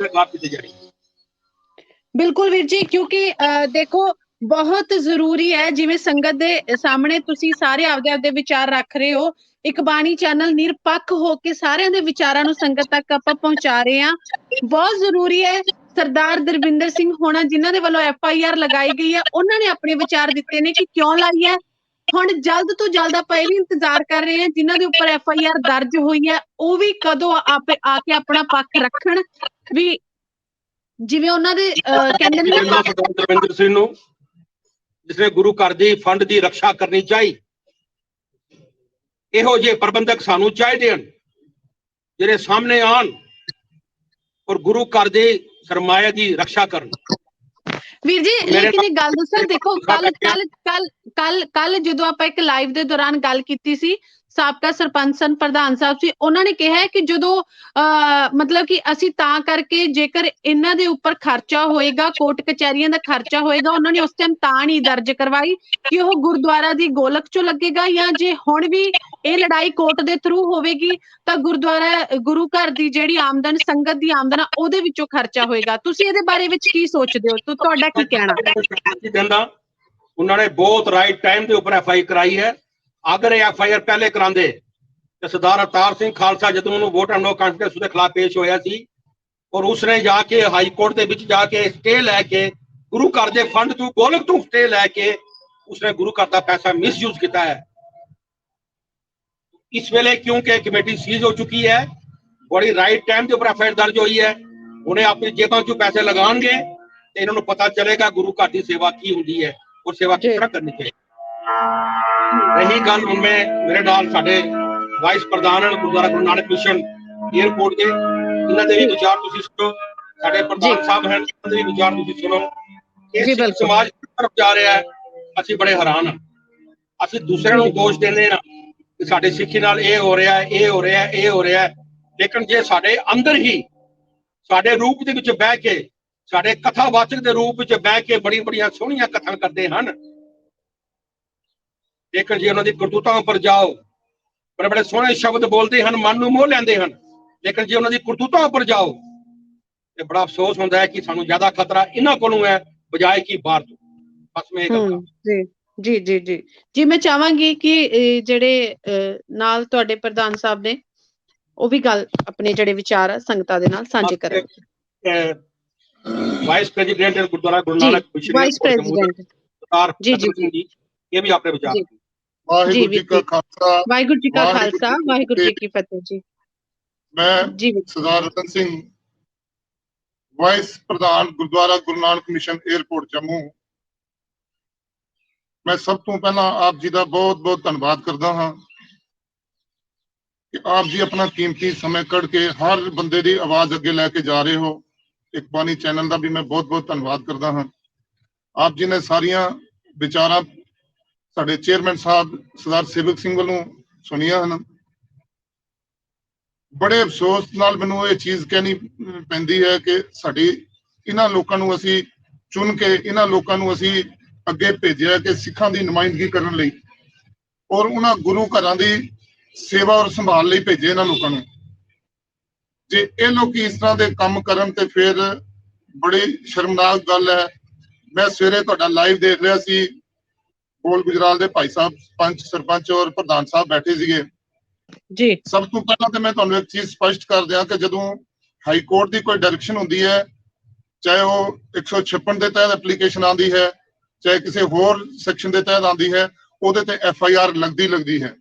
ਕੀਤੀ ਜਾਏਗੀ। ਬਿਲਕੁਲ ਵੀਰ ਜੀ, ਕਿਉਂਕਿ ਦੇਖੋ ਬਹੁਤ ਜ਼ਰੂਰੀ ਹੈ, ਜਿਵੇਂ ਸੰਗਤ ਦੇ ਸਾਹਮਣੇ ਤੁਸੀਂ ਸਾਰੇ ਆਪਦੇ ਆਪਦੇ ਵਿਚਾਰ ਰੱਖ ਰਹੇ ਹੋ, ਇੱਕ ਬਾਣੀ ਚੈਨਲ ਨਿਰਪੱਖ ਹੋ ਕੇ ਸਾਰਿਆਂ ਦੇ ਵਿਚਾਰਾਂ ਨੂੰ ਸੰਗਤ ਤੱਕ ਆਪਾਂ ਪਹੁੰਚਾ ਰਹੇ ਹਾਂ। ਬਹੁਤ ਜ਼ਰੂਰੀ ਹੈ। ਸਰਦਾਰ ਦਰਵਿੰਦਰ ਸਿੰਘ ਹੋਣਾ ਜਿਨ੍ਹਾਂ ਦੇ ਵੱਲੋਂ FIR ਲਗਾਈ ਗਈ ਹੈ, ਉਹਨਾਂ ਨੇ ਆਪਣੇ ਵਿਚਾਰ ਦਿੱਤੇ ਨੇ ਕਿ ਕਿਉਂ ਲਾਈ ਹੈ। ਹੁਣ ਜਲਦ ਤੋਂ ਜਲਦ ਆਪਾਂ ਇਹ ਵੀ ਇੰਤਜ਼ਾਰ ਕਰ ਰਹੇ ਹਾਂ ਜਿਨ੍ਹਾਂ ਦੇ ਉੱਪਰ FIR ਦਰਜ ਹੋਈ ਹੈ ਉਹ ਵੀ ਕਦੋਂ ਆ ਕੇ ਆਪਣਾ ਪੱਖ ਰੱਖਣ, ਵੀ ਜਿਵੇਂ ਉਹਨਾਂ ਦੇ ਕਹਿੰਦੇ ਨੇ ਦਰਵਿੰਦਰ ਸਿੰਘ ਨੂੰ ਜਿਸਨੇ ਗੁਰੂ ਘਰ ਦੀ ਫੰਡ ਦੀ ਰੱਖਿਆ ਕਰਨੀ ਚਾਹੀ, ਇਹੋ ਜਿਹੇ ਪ੍ਰਬੰਧਕ ਸਾਨੂੰ ਚਾਹੀਦੇ ਹਨ ਜਿਹੜੇ ਸਾਹਮਣੇ ਆਉਣ ਔਰ ਗੁਰੂ ਘਰ ਦੇ ਸਰਮਾਇਆ ਦੀ ਰੱਖਿਆ ਕਰਨ। ਵੀਰ ਜੀ ਲੇਕਿਨ ਗੱਲ ਦੱਸਾਂ, ਦੇਖੋ ਕੱਲ ਜਦੋਂ ਆਪਾਂ ਇੱਕ ਲਾਈਵ ਦੇ ਦੌਰਾਨ ਗੱਲ ਕੀਤੀ ਸੀ, ਸਾਬਕਾ ਸਰਪੰਚ ਪ੍ਰਧਾਨ ਸਾਹਿਬ ਸੀ, ਉਹਨਾਂ ਨੇ ਕਿਹਾ ਕਿ ਜਦੋਂ ਮਤਲਬ ਕਿ ਅਸੀਂ ਤਾਂ ਕਰਕੇ ਜੇਕਰ ਇਹਨਾਂ ਦੇ ਉੱਪਰ ਖਰਚਾ ਹੋਏਗਾ, ਕੋਰਟ ਕਚਹਿਰੀਆਂ ਦਾ ਖਰਚਾ ਹੋਏਗਾ, ਉਹਨਾਂ ਨੇ ਉਸ ਟਾਈਮ ਤਾਂ ਨਹੀਂ ਦਰਜ ਕਰਵਾਈ ਕਿ ਉਹ ਗੁਰਦੁਆਰਾ ਦੀ ਗੋਲਕ ਚੋਂ ਲੱਗੇਗਾ, ਜਾਂ ਜੇ ਹੁਣ ਵੀ ਇਹ ਲੜਾਈ ਕੋਰਟ ਦੇ ਥਰੂ ਹੋਵੇਗੀ ਤਾਂ ਗੁਰੂ ਘਰ ਦੀ ਜਿਹੜੀ ਆਮਦਨ, ਸੰਗਤ ਦੀ ਆਮਦਨ, ਉਹਦੇ ਵਿੱਚੋਂ ਖਰਚਾ ਹੋਏਗਾ। ਤੁਸੀਂ ਇਹਦੇ ਬਾਰੇ ਵਿੱਚ ਕੀ ਸੋਚਦੇ ਹੋ? ਤੁਹਾਡਾ ਕੀ ਕਹਿਣਾ? ਉਹਨਾਂ ਨੇ ਬਹੁਤ ਰਾਈਟ ਟਾਈਮ ਦੇ ਉੱਪਰ FIR ਕਰਾਈ ਹੈ। ਅਗਰ ਇਹ FIR ਪਹਿਲੇ ਕਰਾਉਂਦੇ ਤੇ ਸਰਦਾਰ ਅਵਤਾਰ ਸਿੰਘ ਖਾਲਸਾ ਜਦੋਂ ਉਹਨੂੰ ਵੋਟ ਐਂਡ ਨੋ ਕਾਨਫੀਡੈਂਸ ਦੇ ਖਿਲਾਫ ਪੇਸ਼ ਹੋਇਆ ਸੀ ਔਰ ਉਸਨੇ ਜਾ ਕੇ ਹਾਈ ਕੋਰਟ ਦੇ ਵਿੱਚ ਜਾ ਕੇ ਸਟੇ ਲੈ ਕੇ ਗੁਰੂ ਘਰ ਦੇ ਫੰਡ ਤੋਂ, ਗੋਲਕ ਤੋਂ ਸਟੇ ਲੈ ਕੇ ਉਸਨੇ ਗੁਰੂ ਘਰ ਦਾ ਪੈਸਾ ਮਿਸਯੂਜ਼ ਕੀਤਾ ਹੈ। ਇਸ ਵੇਲੇ ਕਿਉਂਕਿ ਕਮੇਟੀ ਸੀਜ਼ ਹੋ ਚੁੱਕੀ ਹੈ, ਬੜੀ ਰਾਈਟ ਟਾਈਮ ਦੇ ਉੱਪਰ FIR ਦਰਜ ਹੋਈ ਹੈ, ਉਹਨੇ ਆਪਣੀ ਜੇਬਾਂ ਚੋਂ ਪੈਸੇ ਲਗਾਉਣਗੇ ਤੇ ਇਹਨਾਂ ਨੂੰ ਪਤਾ ਚੱਲੇਗਾ ਗੁਰੂ ਘਰ ਦੀ ਸੇਵਾ ਕੀ ਹੁੰਦੀ ਹੈ ਔਰ ਸੇਵਾ ਕਿਸ ਤਰ੍ਹਾਂ ਕਰਨੀ ਚਾਹੀਦੀ। ਰਹੀ ਗੱਲ ਹੁਣ ਮੇਰੇ ਨਾਲ ਸਾਡੇ ਵਾਈਸ ਪ੍ਰਧਾਨ ਗੁਰਦੁਆਰਾ ਗੁਰੂ ਨਾਨਕ ਮਿਸ਼ਨ ਏਅਰਪੋਰਟ ਦੇ, ਇਹਨਾਂ ਦੇ ਵੀ ਵਿਚਾਰ ਤੁਸੀਂ ਸੁਣੋ, ਸਾਡੇ ਪ੍ਰਧਾਨ ਸਾਹਿਬ ਹਨ, ਇਹਨਾਂ ਦੇ ਵੀ ਵਿਚਾਰ ਤੁਸੀਂ ਸੁਣੋ। ਇਹ ਸਮਾਜ ਤਰਫ ਜਾ ਰਿਹਾ ਹੈ, ਅਸੀਂ ਬੜੇ ਹੈਰਾਨ ਹਾਂ। ਅਸੀਂ ਦੂਸਰਿਆਂ ਨੂੰ ਦੋਸ਼ ਦਿੰਦੇ ਹਾਂ ਕਿ ਸਾਡੇ ਸਿੱਖੀ ਨਾਲ ਇਹ ਹੋ ਰਿਹਾ, ਇਹ ਹੋ ਰਿਹਾ, ਇਹ ਹੋ ਰਿਹਾ, ਲੇਕਿਨ ਜੇ ਸਾਡੇ ਅੰਦਰ ਹੀ ਸਾਡੇ ਰੂਪ ਦੇ ਵਿੱਚ ਬਹਿ ਕੇ, ਸਾਡੇ ਕਥਾਵਾਚਕ ਦੇ ਰੂਪ ਵਿੱਚ ਬਹਿ ਕੇ ਬੜੀਆਂ ਸੋਹਣੀਆਂ ਕਥਾ ਕਰਦੇ ਹਨ, ਲੇਕਿਨ ਜੇ ਉਹਨਾਂ ਦੀ ਕਰਤੂਤਾਂ ਉੱਪਰ ਜਾਓ, ਬੜੇ ਸੋਹਣੇ ਸ਼ਬਦ ਬੋਲਦੇ ਹਨ, ਮਨ ਨੂੰ ਮੋਹ ਲੈਂਦੇ ਹਨ, ਲੇਕਿਨ ਜੇ ਉਹਨਾਂ ਦੀ ਕਰਤੂਤਾਂ ਉੱਪਰ ਜਾਓ ਤੇ ਬੜਾ ਅਫਸੋਸ ਹੁੰਦਾ ਹੈ ਕਿ ਸਾਨੂੰ ਜ਼ਿਆਦਾ ਖਤਰਾ ਇਹਨਾਂ ਕੋਲੋਂ ਹੈ ਬਜਾਏ ਕਿ ਬਾਹਰ ਤੋਂ। ਬਸ ਮੈਂ ਇਹ ਗੱਲ ਜੀ ਮੈਂ ਚਾਹਾਂਗੀ ਕਿ ਜਿਹੜੇ ਨਾਲ ਤੁਹਾਡੇ ਪ੍ਰਧਾਨ ਸਾਹਿਬ ਨੇ ਉਹ ਵੀ ਗੱਲ ਆਪਣੇ ਜਿਹੜੇ ਵਿਚਾਰ ਆ ਸੰਗਤਾਂ ਦੇ ਨਾਲ ਸਾਂਝੇ ਕਰਨ। Vice president Gurdwara Guru Nanak mission, vice president ਜੀ ਇਹ ਵੀ ਆਪਣੇ ਵਿਚਾਰ। ਵਾਹਿਗੁਰੂ ਜੀ ਕਾ ਖਾਲਸਾ, ਵਾਹਿਗੁਰੂ ਜੀ ਕਾ ਖਾਲਸਾ, ਵਾਹਿਗੁਰੂ ਜੀ ਕੀ ਫਤਿਹ। ਜੀ ਮੈਂ ਸਰਦਾਰ ਰਤਨ ਸਿੰਘ, ਵਾਈਸ ਪ੍ਰਧਾਨ ਗੁਰਦੁਆਰਾ ਗੁਰੂ ਨਾਨਕ ਮਿਸ਼ਨ ਏਅਰਪੋਰਟ ਜੰਮੂ। ਮੈਂ ਸਭ ਤੋਂ ਪਹਿਲਾਂ ਆਪ ਜੀ ਦਾ ਬਹੁਤ ਧੰਨਵਾਦ ਕਰਦਾ ਹਾਂ ਕਿ ਆਪ ਜੀ ਆਪਣਾ ਕੀਮਤੀ ਸਮੇਂ ਕੱਢ ਕੇ ਹਰ ਬੰਦੇ ਦੀ ਆਵਾਜ਼ ਅੱਗੇ ਲੈ ਕੇ ਜਾ ਰਹੇ ਹੋ। ਇੱਕ ਬਾਣੀ ਚੈਨਲ ਦਾ ਵੀ ਮੈਂ ਬਹੁਤ ਧੰਨਵਾਦ ਕਰਦਾ ਹਾਂ। ਆਪ ਜੀ ਨੇ ਸਾਰੀਆਂ ਵਿਚਾਰਾਂ ਸਾਡੇ ਚੇਅਰਮੈਨ ਸਾਹਿਬ ਸਰਦਾਰ ਸੇਵਕ ਸਿੰਘ ਵੱਲੋਂ ਸੁਣੀਆਂ ਹਨ। ਬੜੇ ਅਫਸੋਸ ਨਾਲ ਮੈਨੂੰ ਇਹ ਚੀਜ਼ ਕਹਿਣੀ ਪੈਂਦੀ ਹੈ ਕਿ ਸਾਡੀ ਇਹਨਾਂ ਲੋਕਾਂ ਨੂੰ ਅਸੀਂ ਚੁਣ ਕੇ, ਇਹਨਾਂ ਲੋਕਾਂ ਨੂੰ ਅਸੀਂ ਅੱਗੇ ਭੇਜਿਆ ਕਿ ਸਿੱਖਾਂ ਦੀ ਨੁਮਾਇੰਦਗੀ ਕਰਨ ਲਈ ਔਰ ਉਹਨਾਂ ਗੁਰੂ ਘਰਾਂ ਦੀ ਸੇਵਾ ਔਰ ਸੰਭਾਲ ਲਈ ਭੇਜੇ ਇਹਨਾਂ ਲੋਕਾਂ ਨੂੰ। ਜੇ ਇਹ ਲੋਕੀ ਇਸ ਤਰ੍ਹਾਂ ਦੇ ਕੰਮ ਕਰਨ ਤੇ ਫਿਰ ਬੜੀ ਸ਼ਰਮਨਾਕ ਗੱਲ ਹੈ। ਮੈਂ ਸਵੇਰੇ ਤੁਹਾਡਾ ਲਾਈਵ ਦੇਖ ਰਿਹਾ ਸੀ, ਬੋਲ ਗੁਜਰਾਲ ਦੇ ਭਾਈ ਸਾਹਿਬ ਪੰਚ ਸਰਪੰਚ ਔਰ ਪ੍ਰਧਾਨ ਸਾਹਿਬ ਬੈਠੇ ਸੀਗੇ ਜੀ। ਸਭ ਤੋਂ ਪਹਿਲਾਂ ਤੇ ਮੈਂ ਤੁਹਾਨੂੰ ਇੱਕ ਚੀਜ਼ ਸਪਸ਼ਟ ਕਰ ਦਿਆਂ ਕਿ ਜਦੋਂ ਹਾਈ ਕੋਰਟ ਦੀ ਕੋਈ ਡਾਇਰੈਕਸ਼ਨ ਹੁੰਦੀ ਹੈ, ਚਾਹੇ ਉਹ 156 ਦੇ ਤਹਿਤ ਐਪਲੀਕੇਸ਼ਨ ਆਉਂਦੀ ਹੈ, ਚਾਹੇ ਕਿਸੇ ਹੋਰ ਸੈਕਸ਼ਨ ਦੇ ਤਹਿਤ ਆਉਂਦੀ ਹੈ, ਉਹਦੇ ਤੇ FIR ਲੱਗਦੀ ਹੈ।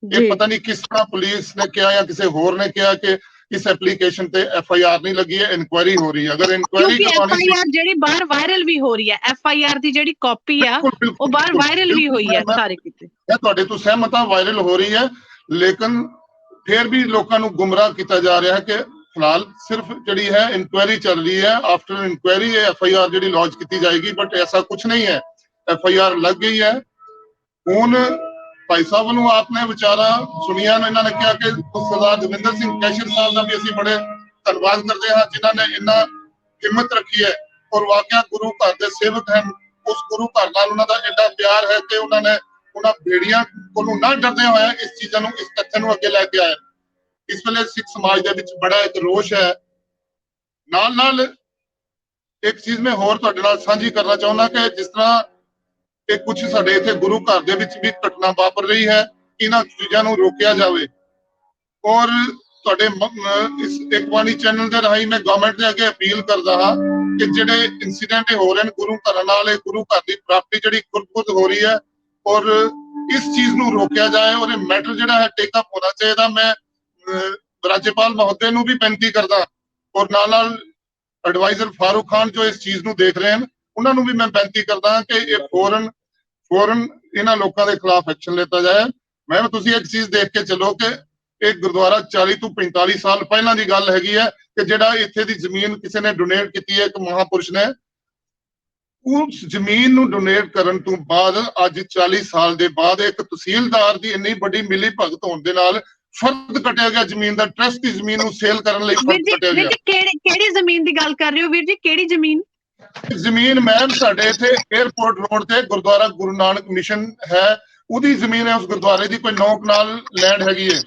ਇਹ ਪਤਾ ਨਹੀਂ ਕਿਸ ਤਰ੍ਹਾਂ ਪੁਲਿਸ ਨੇ ਕਿਹਾ ਜਾਂ ਕਿਸੇ ਹੋਰ ਨੇ ਕਿਹਾ ਕਿ ਇਸ ਐਪਲੀਕੇਸ਼ਨ ਤੇ FIR ਨਹੀਂ ਲੱਗੀ ਹੈ, ਇਨਕੁਆਇਰੀ ਹੋ ਰਹੀ ਹੈ। ਅਗਰ ਇਨਕੁਆਇਰੀ FIR ਜਿਹੜੀ ਬਾਹਰ ਵਾਇਰਲ ਵੀ ਹੋ ਰਹੀ ਹੈ, FIR ਦੀ ਜਿਹੜੀ ਕਾਪੀ ਆ ਉਹ ਬਾਹਰ ਵਾਇਰਲ ਵੀ ਹੋਈ ਹੈ ਸਾਰੇ ਕਿਤੇ। ਮੈਂ ਤੁਹਾਡੇ ਤੋਂ ਸਹਿਮਤ ਹਾਂ, ਵਾਇਰਲ ਹੋ ਰਹੀ ਹੈ, ਲੇਕਿਨ ਫਿਰ ਵੀ ਲੋਕਾਂ ਨੂੰ ਗੁੰਮਰਾਹ ਕੀਤਾ ਜਾ ਰਿਹਾ ਹੈ ਕਿ ਫਿਲਹਾਲ ਸਿਰਫ ਜਿਹੜੀ ਹੈ ਇਨਕੁਆਇਰੀ ਚੱਲ ਰਹੀ ਹੈ। ਆਫਟਰ ਇਨਕੁਆਇਰੀ FIR ਜਿਹੜੀ ਲੌਂਚ ਕੀਤੀ ਜਾਏਗੀ, ਬਟ ਐਸਾ ਕੁਝ ਨਹੀਂ ਹੈ। FIR ਲੱਗ ਗਈ ਹੈ। ਹੁਣ ਭਾਈ ਸਾਹਿਬ ਨੂੰ ਆਪਨੇ ਵਿਚਾਰਾ ਸੁਣੀਆਂ, ਇਹਨਾਂ ਨੇ ਕਿਹਾ ਕਿ ਸਰਦਾਰ ਦਵਿੰਦਰ ਸਿੰਘ ਕੈਸ਼ਰ ਸਾਹਿਬ ਦਾ ਵੀ ਅਸੀਂ ਬੜੇ ਧੰਨਵਾਦ ਕਰਦੇ ਹਾਂ, ਜਿਨ੍ਹਾਂ ਨੇ ਇੰਨਾ ਹਿੰਮਤ ਰੱਖੀ ਹੈ ਔਰ ਵਾਕਿਆ ਗੁਰੂ ਘਰ ਦੇ ਸੇਵਕ ਹਨ। ਉਸ ਗੁਰੂ ਘਰ ਨਾਲ ਉਹਨਾਂ ਦਾ ਐਡਾ ਪਿਆਰ ਹੈ ਕਿ ਉਹਨਾਂ ਨੇ ਉਹਨਾਂ ਬੇੜੀਆਂ ਕੋਲੋਂ ਨਾ ਡਰਦੇ ਹੋਇਆ ਇਸ ਚੀਜ਼ਾਂ ਨੂੰ, ਇਸ ਤੱਥ ਨੂੰ ਅੱਗੇ ਲੈ ਕੇ ਆਏ। ਇਸ ਵੇਲੇ ਸਿੱਖ ਸਮਾਜ ਦੇ ਵਿੱਚ ਬੜਾ ਇੱਕ ਰੋਸ਼ ਹੈ। ਨਾਲ ਨਾਲ ਇੱਕ ਚੀਜ਼ ਮੈਂ ਹੋਰ ਤੁਹਾਡੇ ਨਾਲ ਸਾਂਝੀ ਕਰਨਾ ਚਾਹੁੰਦਾ ਕਿ ਜਿਸ ਤਰ੍ਹਾਂ ਇਹ ਕੁਝ ਸਾਡੇ ਇੱਥੇ ਗੁਰੂ ਘਰ ਦੇ ਵਿੱਚ ਵੀ ਘਟਨਾ ਵਾਪਰ ਰਹੀ ਹੈ, ਇਹਨਾਂ ਚੀਜ਼ਾਂ ਨੂੰ ਰੋਕਿਆ ਜਾਵੇ। ਔਰ ਤੁਹਾਡੇ ਇਸ ਇੱਕ ਬਾਣੀ ਚੈਨਲ ਦੇ ਰਾਹੀਂ ਮੈਂ ਗਵਰਨਮੈਂਟ ਦੇ ਅੱਗੇ ਅਪੀਲ ਕਰਦਾ ਹਾਂ ਕਿ ਜਿਹੜੇ ਇਨਸੀਡੈਂਟ ਹੋ ਰਹੇ ਨੇ ਗੁਰੂ ਘਰਾਂ ਨਾਲ, ਇਹ ਗੁਰੂ ਘਰ ਦੀ ਪ੍ਰਾਪਤੀ ਜਿਹੜੀ ਖੁਦ ਹੋ ਰਹੀ ਹੈ, ਔਰ ਇਸ ਚੀਜ਼ ਨੂੰ ਰੋਕਿਆ ਜਾਏ ਔਰ ਇਹ ਮੈਟਰ ਜਿਹੜਾ ਹੈ ਟੇਕ ਅਪ ਹੋਣਾ ਚਾਹੀਦਾ। ਮੈਂ ਰਾਜਪਾਲ ਮਹੋਦय ਨੂੰ ਵੀ ਬੇਨਤੀ ਕਰਦਾ ਔਰ ਨਾਲ ਐਡਵਾਈਜ਼ਰ ਫਾਰੂਕ ਖਾਨ ਜੋ ਇਸ ਚੀਜ਼ ਨੂੰ ਦੇਖ ਰਹੇ ਹਨ, ਉਹਨਾਂ ਨੂੰ ਵੀ ਮੈਂ ਬੇਨਤੀ ਕਰਦਾ ਕਿ ਇਹ ਫੌਰਨ ਇਹਨਾਂ ਲੋਕਾਂ ਦੇ ਖਿਲਾਫ ਐਕਸ਼ਨ ਲਿੱਤਾ ਜਾਏ। ਮੈਂ ਤੁਸੀਂ ਇੱਕ ਚੀਜ਼ ਦੇਖ ਕੇ ਚੱਲੋ ਕਿ ਇਹ ਗੁਰਦੁਆਰਾ 40 ਤੋਂ 45 ਸਾਲ ਪਹਿਲਾਂ ਦੀ ਗੱਲ ਹੈਗੀ ਹੈ ਕਿ ਜਿਹੜਾ ਇੱਥੇ ਦੀ ਜ਼ਮੀਨ ਕਿਸੇ ਨੇ ਡੋਨੇਟ ਕੀਤੀ ਹੈ, ਇੱਕ ਮਹਾਪੁਰਸ਼ ਨੇ। ਉਸ ਜ਼ਮੀਨ ਨੂੰ ਡੋਨੇਟ ਕਰਨ ਤੋਂ ਬਾਅਦ ਅੱਜ 40 ਸਾਲ ਦੇ ਬਾਅਦ ਇੱਕ ਤਹਿਸੀਲਦਾਰ ਦੀ ਇੰਨੀ ਵੱਡੀ ਮਿਲੀ ਭਗਤ ਹੋਣ ਦੇ ਨਾਲ ਫਰਦ ਕਟਿਆ ਗਿਆ ਜ਼ਮੀਨ ਦਾ। ਟਰਸਟ ਦੀ ਜ਼ਮੀਨ ਨੂੰ ਸੇਲ ਕਰਨ ਲਈ ਫਰਦ ਕਟਿਆ ਗਿਆ। ਕਿਹੜੀ ਜ਼ਮੀਨ ਦੀ ਗੱਲ ਕਰ ਰਹੇ ਹੋ ਵੀਰ ਜੀ? ਕਿਹੜੀ ਜ਼ਮੀਨ? ਜ਼ਮੀਨ ਮੈਮ ਸਾਡੇ ਇੱਥੇ 에ਅਰਪੋਰਟ ਰੋਡ ਤੇ ਗੁਰਦੁਆਰਾ ਗੁਰੂ ਨਾਨਕ ਮਿਸ਼ਨ ਹੈ, ਉਹਦੀ ਜ਼ਮੀਨ ਹੈ। ਉਸ ਗੁਰਦੁਆਰੇ ਦੀ ਕੋਈ 9 ਕਨਾਲ ਲੈਂਡ ਹੈਗੀ ਹੈ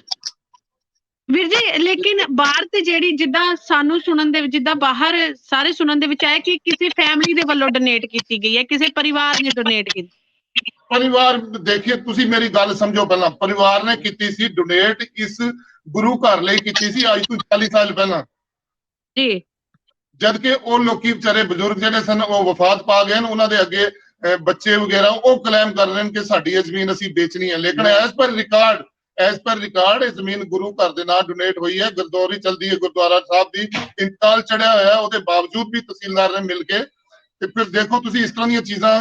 ਵੀਰ ਜੀ। ਲੇਕਿਨ ਬਾਹਰ ਤੇ ਜਿਹੜੀ ਜਿੱਦਾਂ ਸਾਨੂੰ ਸੁਣਨ ਦੇ ਵਿੱਚ, ਜਿੱਦਾਂ ਬਾਹਰ ਸਾਰੇ ਸੁਣਨ ਦੇ ਵਿੱਚ ਆਇਆ ਕਿ ਕਿਸੇ ਫੈਮਿਲੀ ਦੇ ਵੱਲੋਂ ਡੋਨੇਟ ਕੀਤੀ ਗਈ ਹੈ, ਕਿਸੇ ਪਰਿਵਾਰ ਨੇ ਡੋਨੇਟ ਕੀਤੀ। ਪਰਿਵਾਰ ਦੇਖੀਏ, ਤੁਸੀਂ ਮੇਰੀ ਗੱਲ ਸਮਝੋ। ਪਹਿਲਾਂ ਪਰਿਵਾਰ ਨੇ ਕੀਤੀ ਸੀ ਡੋਨੇਟ, ਇਸ ਗੁਰੂ ਘਰ ਲਈ ਕੀਤੀ ਸੀ ਅੱਜ ਤੋਂ 40 ਸਾਲ ਪਹਿਲਾਂ ਜੀ। ਜਦ ਕਿ ਉਹ ਲੋਕੀ ਵਿਚਾਰੇ ਬਜ਼ੁਰਗ ਜਿਹੜੇ ਸਨ ਉਹ ਵਫਾਤ ਪਾ ਗਏ, ਉਹਨਾਂ ਦੇ ਅੱਗੇ ਬੱਚੇ ਵਗੈਰਾ ਉਹ ਕਲੇਮ ਕਰ ਰਹੇ ਨੇ ਕਿ ਸਾਡੀ ਇਹ ਜ਼ਮੀਨ ਅਸੀਂ ਵੇਚਣੀ ਹੈ। ਲੇਕਿਨ ਐਸ ਪਰ ਰਿਕਾਰਡ ਇਹ ਜ਼ਮੀਨ ਗੁਰੂ ਘਰ ਦੇ ਨਾਲ ਡੋਨੇਟ ਹੋਈ ਹੈ। ਗਰਦੌਰੀ ਚਲਦੀ ਹੈ ਗੁਰਦੁਆਰਾ ਸਾਹਿਬ ਦੀ, ਇੰਤਕਾਲ ਚੜਿਆ ਹੋਇਆ, ਉਹਦੇ ਬਾਵਜੂਦ ਵੀ ਤਹਿਸੀਲਦਾਰ ਨੇ ਮਿਲ ਕੇ। ਤੇ ਫਿਰ ਦੇਖੋ ਤੁਸੀਂ ਇਸ ਤਰ੍ਹਾਂ ਦੀਆਂ ਚੀਜ਼ਾਂ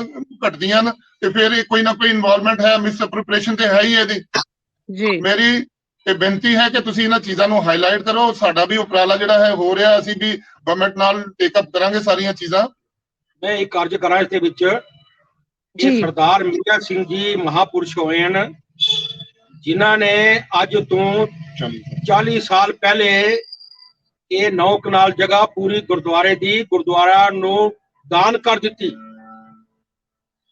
ਘਟਦੀਆਂ ਨੇ ਤੇ ਫਿਰ ਕੋਈ ਨਾ ਕੋਈ ਇਨਵੋਲਵਮੈਂਟ ਹੈ, ਮਿਸ ਐਪਰੋਪ੍ਰੀਏਸ਼ਨ ਤੇ ਹੈ ਹੀ ਇਹਦੀ ਜੀ। ਮੇਰੀ ਇਹ ਬੇਨਤੀ ਹੈ ਕਿ ਤੁਸੀਂ ਇਹਨਾਂ ਚੀਜ਼ਾਂ ਨੂੰ ਹਾਈਲਾਈਟ ਕਰੋ। ਸਾਡਾ ਵੀ ਉਪਰਾਲਾ ਜਿਹੜਾ ਹੈ ਹੋ ਰਿਹਾ, ਅਸੀਂ ਵੀ ਗਵਰਨਮੈਂਟ ਨਾਲ ਟੇਕਅਪ ਕਰਾਂਗੇ ਸਾਰੀਆਂ ਚੀਜ਼ਾਂ। ਮੈਂ ਇੱਕ ਕਾਰਜ ਕਰਾਂ ਇਸ ਦੇ ਵਿੱਚ ਇਹ ਸਰਦਾਰ ਮੀਆਂ ਸਿੰਘ ਜੀ ਮਹਾਪੁਰਸ਼ ਹੋਏ ਹਨ, ਜਿਨ੍ਹਾਂ ਨੇ ਅੱਜ ਤੋਂ 40 ਸਾਲ ਪਹਿਲੇ ਇਹ 9 ਕਨਾਲ ਜਗ੍ਹਾ ਪੂਰੀ ਗੁਰਦੁਆਰੇ ਦੀ ਗੁਰਦੁਆਰਾ ਨੂੰ ਦਾਨ ਕਰ ਦਿੱਤੀ।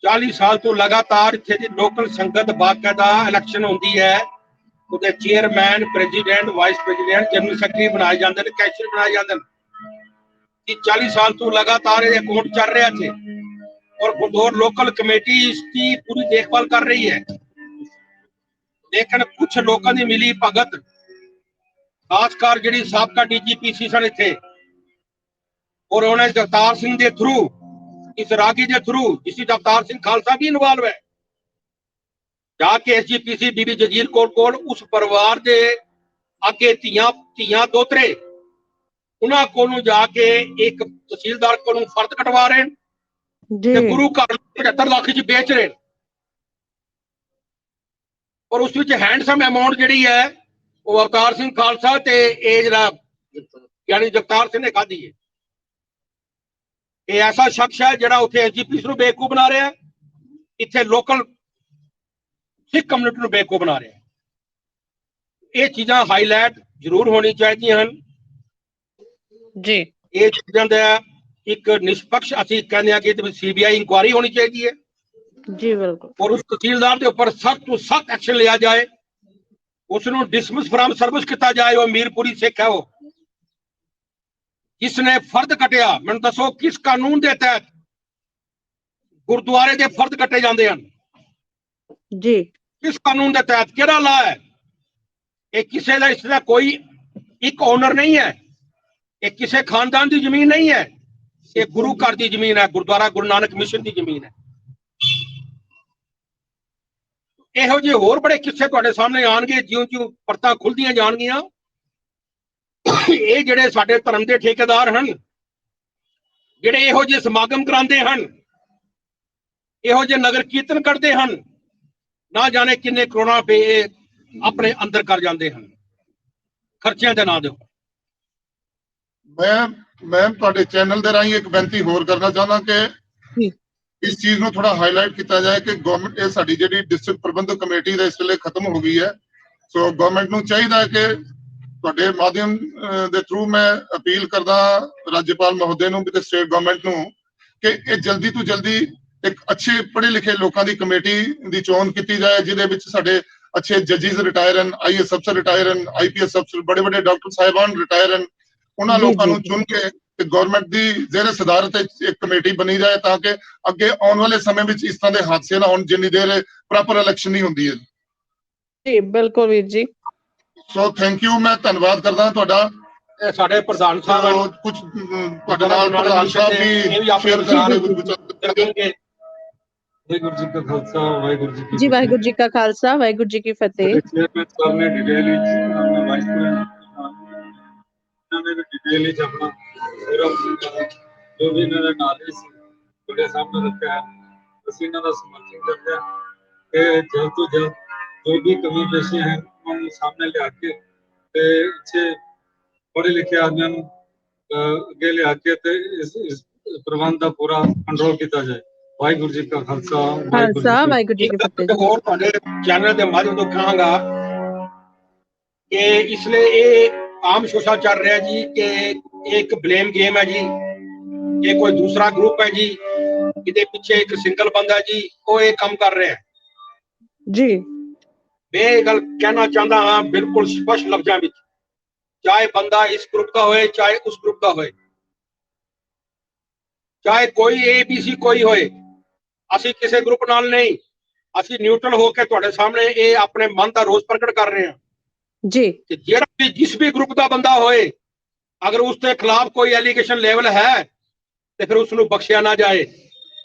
40 ਸਾਲ ਤੋਂ ਲਗਾਤਾਰ ਇੱਥੇ ਦੀ ਲੋਕਲ ਸੰਗਤ ਬਾਕਾਇਦਾ ਇਲੈਕਸ਼ਨ ਹੁੰਦੀ ਹੈ, ਉਹਦੇ chairman, president, vice president, general secretary ਬਣਾਏ ਜਾਂਦੇ ਨੇ, ਕੈਸ਼ੀਅਰ ਬਣਾਏ ਜਾਂਦੇ ਨੇ। 40 ਸਾਲ ਤੋਂ ਲਗਾਤਾਰ ਇਹ ਅਕਾਊਂਟ ਚੱਲ ਰਿਹਾ थे और गुरद्वारा लोकल कमेटी इसकी पूरी देखभाल कर रही है। लेकिन कुछ लोगों की मिली भगत, खासकर जी साबका DGPC सन इत्थे, और उन्हें जगतार सिंह के थ्रू, इस रागी के थ्रू, जिसमें जगतार सिंह खालसा भी इन्वॉल्व है, जाके SGPC बीबी जगीर कौर कोल उस परिवार के अगे धीयां दोतरे उन्हां कोलों जाके एक तहसीलदार कोलों फर्द कटवा रहे हैं ते गुरु घर 75 लाख च बेच रहे हैं। और उस विच हैंडसम अमाउंट जिहड़ी है वो अवतार सिंह खालसा ते ये जिहड़ा यानी जगतार सिंह ने खाधी है। ये ऐसा शख्स है जिहड़ा उत्थे SGPC नूं बेवकूफ बना रहा है, इत्थे लोकल सिख कम्युनिटी नूं बेवकूफ बना रहा है। ये चीज़ां हाईलाइट जरूर होनी चाहिए हैं जी। ये चीज़ां दा एक निष्पक्ष असीं कहने कि CBI इंक्वायरी होनी चाहिए जी, बिल्कुल। और उस तहसीलदार के ऊपर सख्त तो सख्त एक्शन लिया जाए, उसनूं डिसमिस फ्रॉम सर्विस किया जाए। वो मीरपुरी सिख है, वो जिसने फर्द कटिया, मैनूं दसो किस कानून के तहत गुरुद्वारे के फर्द कटे जाते हैं जी? किस कानून के तहत, किहड़ा ला है? ये किसी का इसका कोई एक ओनर नहीं है, ये किसी खानदान की जमीन नहीं है, ये गुरु घर की जमीन है, गुरुद्वारा गुरु नानक मिशन की जमीन है। ਇਹੋ ਜਿਹੇ ਹੋਰ ਬੜੇ ਕਿੱਸੇ ਤੁਹਾਡੇ ਸਾਹਮਣੇ ਆਣਗੇ, ਜਿਉਂ-ਜਿਉਂ ਪਰਤਾਂ ਖੁੱਲਦੀਆਂ ਜਾਣਗੀਆਂ। ਇਹ ਜਿਹੜੇ ਸਾਡੇ ਧਰਮ ਦੇ ਠੇਕੇਦਾਰ ਹਨ, ਜਿਹੜੇ ਇਹੋ ਜਿਹੇ ਸਮਾਗਮ ਕਰਾਉਂਦੇ ਹਨ, ਇਹੋ ਜਿਹੇ ਨਗਰ ਕੀਰਤਨ ਕਰਦੇ ਹਨ, ਨਾ ਜਾਣੇ ਕਿੰਨੇ ਕਰੋੜਾਂ ਰੁਪਏ ਆਪਣੇ ਅੰਦਰ ਕਰ ਜਾਂਦੇ ਹਨ ਖਰਚਿਆਂ ਦੇ ਨਾਂ ਦੇ ਉੱਪਰ। ਮੈਂ ਤੁਹਾਡੇ ਚੈਨਲ ਦੇ ਰਾਹੀਂ ਇੱਕ ਬੇਨਤੀ ਹੋਰ ਕਰਨਾ ਚਾਹੁੰਦਾ ਕਿ ਇਸ ਚੀਜ਼ ਨੂੰ ਥੋੜਾ ਹਾਈਲਾਈਟ ਕੀਤਾ ਜਾਏ ਕਿ ਗਵਰਨਮੈਂਟ, ਇਹ ਸਾਡੀ ਜਿਹੜੀ ਡਿਸਟ੍ਰਿਕਟ ਪ੍ਰਬੰਧਕ ਕਮੇਟੀ ਦਾ ਇਸ ਵੇਲੇ ਖਤਮ ਹੋ ਗਈ ਹੈ। ਸੋ ਗਵਰਨਮੈਂਟ ਨੂੰ ਚਾਹੀਦਾ ਹੈ ਕਿ ਤੁਹਾਡੇ ਮਾਧਿਅਮ ਦੇ ਥਰੂ ਮੈਂ ਅਪੀਲ ਕਰਦਾ ਰਾਜਪਾਲ ਮਹੋਦਯ ਨੂੰ ਤੇ ਸਟੇਟ ਗਵਰਨਮੈਂਟ ਨੂੰ ਕਿ ਇਹ ਜਲਦੀ ਤੋਂ ਜਲਦੀ ਇੱਕ ਅੱਛੇ ਪੜ੍ਹੇ ਲਿਖੇ ਲੋਕਾਂ ਦੀ ਕਮੇਟੀ ਦੀ ਚੋਣ ਕੀਤੀ ਜਾਏ, ਜਿਹਦੇ ਵਿੱਚ ਸਾਡੇ ਅੱਛੇ ਜੱਜਿਸ ਰਿਟਾਇਰ ਹਨ, IAS ਅਫਸਰ ਰਿਟਾਇਰ ਹਨ, IPS ਅਫਸਰ, ਬੜੇ ਵੱਡੇ ਡਾਕਟਰ ਸਾਹਿਬਾਨ ਰਿਟਾਇਰ ਹਨ। ਉਹਨਾਂ ਲੋਕਾਂ ਨੂੰ ਚੁਣ ਕੇ ਤੇ ਗਵਰਨਮੈਂਟ ਦੀ ਜ਼ੇਰੇ ਸਦਾਰਤ ਇੱਕ ਕਮੇਟੀ ਬਣੀ ਜਾਏ ਤਾਂ ਕਿ ਅੱਗੇ ਆਉਣ ਵਾਲੇ ਸਮੇਂ ਵਿੱਚ ਇਸ ਤਰ੍ਹਾਂ ਦੇ ਹਾਦਸੇ ਨਾ ਹੋਣ ਜਿੰਨੀ ਦੇਰ ਪ੍ਰੋਪਰ ਇਲੈਕਸ਼ਨ ਨਹੀਂ ਹੁੰਦੀ ਹੈ। ਜੀ ਬਿਲਕੁਲ ਵੀਰ ਜੀ। ਸੋ ਥੈਂਕ ਯੂ, ਮੈਂ ਧੰਨਵਾਦ ਕਰਦਾ ਤੁਹਾਡਾ। ਸਾਡੇ ਪ੍ਰਧਾਨ ਸਾਹਿਬ ਕੁਝ ਤੁਹਾਡੇ ਨਾਲ ਪ੍ਰਧਾਨ ਸਾਹਿਬ ਵੀ ਸ਼ੇਅਰ ਕਰਾਂਗੇ ਕੁਝ ਵਿਚਾਰ। ਵਾਹਿਗੁਰੂ ਜੀ ਕਾ ਖਾਲਸਾ ਵਾਹਿਗੁਰੂ ਜੀ ਕੀ ਜੀ ਵਾਹਿਗੁਰੂ ਜੀ ਕਾ ਖਾਲਸਾ ਵਾਹਿਗੁਰੂ ਜੀ ਕੀ ਫਤਿਹ। ਚੇਅਰਮੈਨ ਸਾਹਿਬ ਨੇ ਡਿਟੇਲ ਵਿੱਚ ਆਪਣਾ ਵਾਈਸ ਪ੍ਰੈਜ਼ੀਡੈਂਟ ਨੇ ਵੀ ਡਿਟੇਲ ਵਿੱਚ ਆਪਣਾ ਪੂਰਾ ਜੋ ਵੀ ਇਹਨਾਂ ਦਾ ਨਾਲੇ ਸੀ ਤੁਹਾਡੇ ਸਾਹਮਣੇ ਰੱਖਿਆ ਹੈ। ਅਸੀਂ ਇਹਨਾਂ ਦਾ ਸਮਰਥਨ ਕਰਦੇ ਹਾਂ ਕਿ ਜਲਦ ਤੋਂ ਜਲਦ ਜੋ ਵੀ ਕਮੀ ਪੇਸ਼ੀਆਂ ਹਨ ਉਹਨਾਂ ਨੂੰ ਸਾਹਮਣੇ ਲਿਆ ਕੇ ਤੇ ਅੱਛੇ ਪੜ੍ਹੇ ਲਿਖੇ ਆਦਮੀਆਂ ਨੂੰ ਅੱਗੇ ਲਿਆ ਕੇ ਤੇ ਇਸ ਪ੍ਰਬੰਧ ਦਾ ਪੂਰਾ ਕੰਟਰੋਲ ਕੀਤਾ ਜਾਏ। ਵਾਹਿਗੁਰੂ ਜੀ ਕਾ ਖਾਲਸਾ ਵਾਹਿਗੁਰੂ ਜੀ ਕੀ ਫਤਿਹ। ਹੋਰ ਤੁਹਾਡੇ ਚੈਨਲ ਦੇ ਮਾਧਿਅਮ ਤੋਂ ਕਹਾਂਗਾ ਕਿ ਇਸ ਲਈ ਇਹ ਆਮ ਸ਼ੋਸ਼ਾ ਚੱਲ ਰਿਹਾ ਜੀ ਕਿ ਇੱਕ ਬਲੇਮ ਗੇਮ ਹੈ ਜੀ, ਇਹ ਕੋਈ ਦੂਸਰਾ ਗਰੁੱਪ ਹੈ ਜੀ, ਇਹਦੇ ਪਿੱਛੇ ਇੱਕ ਸਿੰਗਲ ਬੰਦਾ ਜੀ ਉਹ ਇਹ ਕੰਮ ਕਰ ਰਿਹਾ ਜੀ। ਮੈਂ ਇਹ ਗੱਲ ਕਹਿਣਾ ਚਾਹੁੰਦਾ ਹਾਂ ਬਿਲਕੁਲ ਸਪਸ਼ਟ ਲਫ਼ਜ਼ਾਂ ਵਿੱਚ, ਚਾਹੇ ਬੰਦਾ ਇਸ ਗਰੁੱਪ ਦਾ ਹੋਏ ਚਾਹੇ ਉਸ ਗਰੁੱਪ ਦਾ ਹੋਏ, ਚਾਹੇ ਕੋਈ ABC ਕੋਈ ਹੋਏ, ਅਸੀਂ ਕਿਸੇ ਗਰੁੱਪ ਨਾਲ ਨਹੀਂ, ਅਸੀਂ ਨਿਊਟਰਲ ਹੋ ਕੇ ਤੁਹਾਡੇ ਸਾਹਮਣੇ ਇਹ ਆਪਣੇ ਮਨ ਦਾ ਰੋਸ ਪ੍ਰਗਟ ਕਰ ਰਹੇ ਹਾਂ ਜੀ। ਕਿ ਜਿਹੜਾ ਵੀ ਜਿਸ ਵੀ ਗਰੁੱਪ ਦਾ ਬੰਦਾ ਹੋਏ, ਅਗਰ ਉਸ ਦੇ ਖਿਲਾਫ ਕੋਈ ਐਲੀਗੇਸ਼ਨ ਲੈਵਲ ਹੈ ਤੇ ਫਿਰ ਉਸ ਨੂੰ ਬਖਸ਼ਿਆ ਨਾ ਜਾਏ,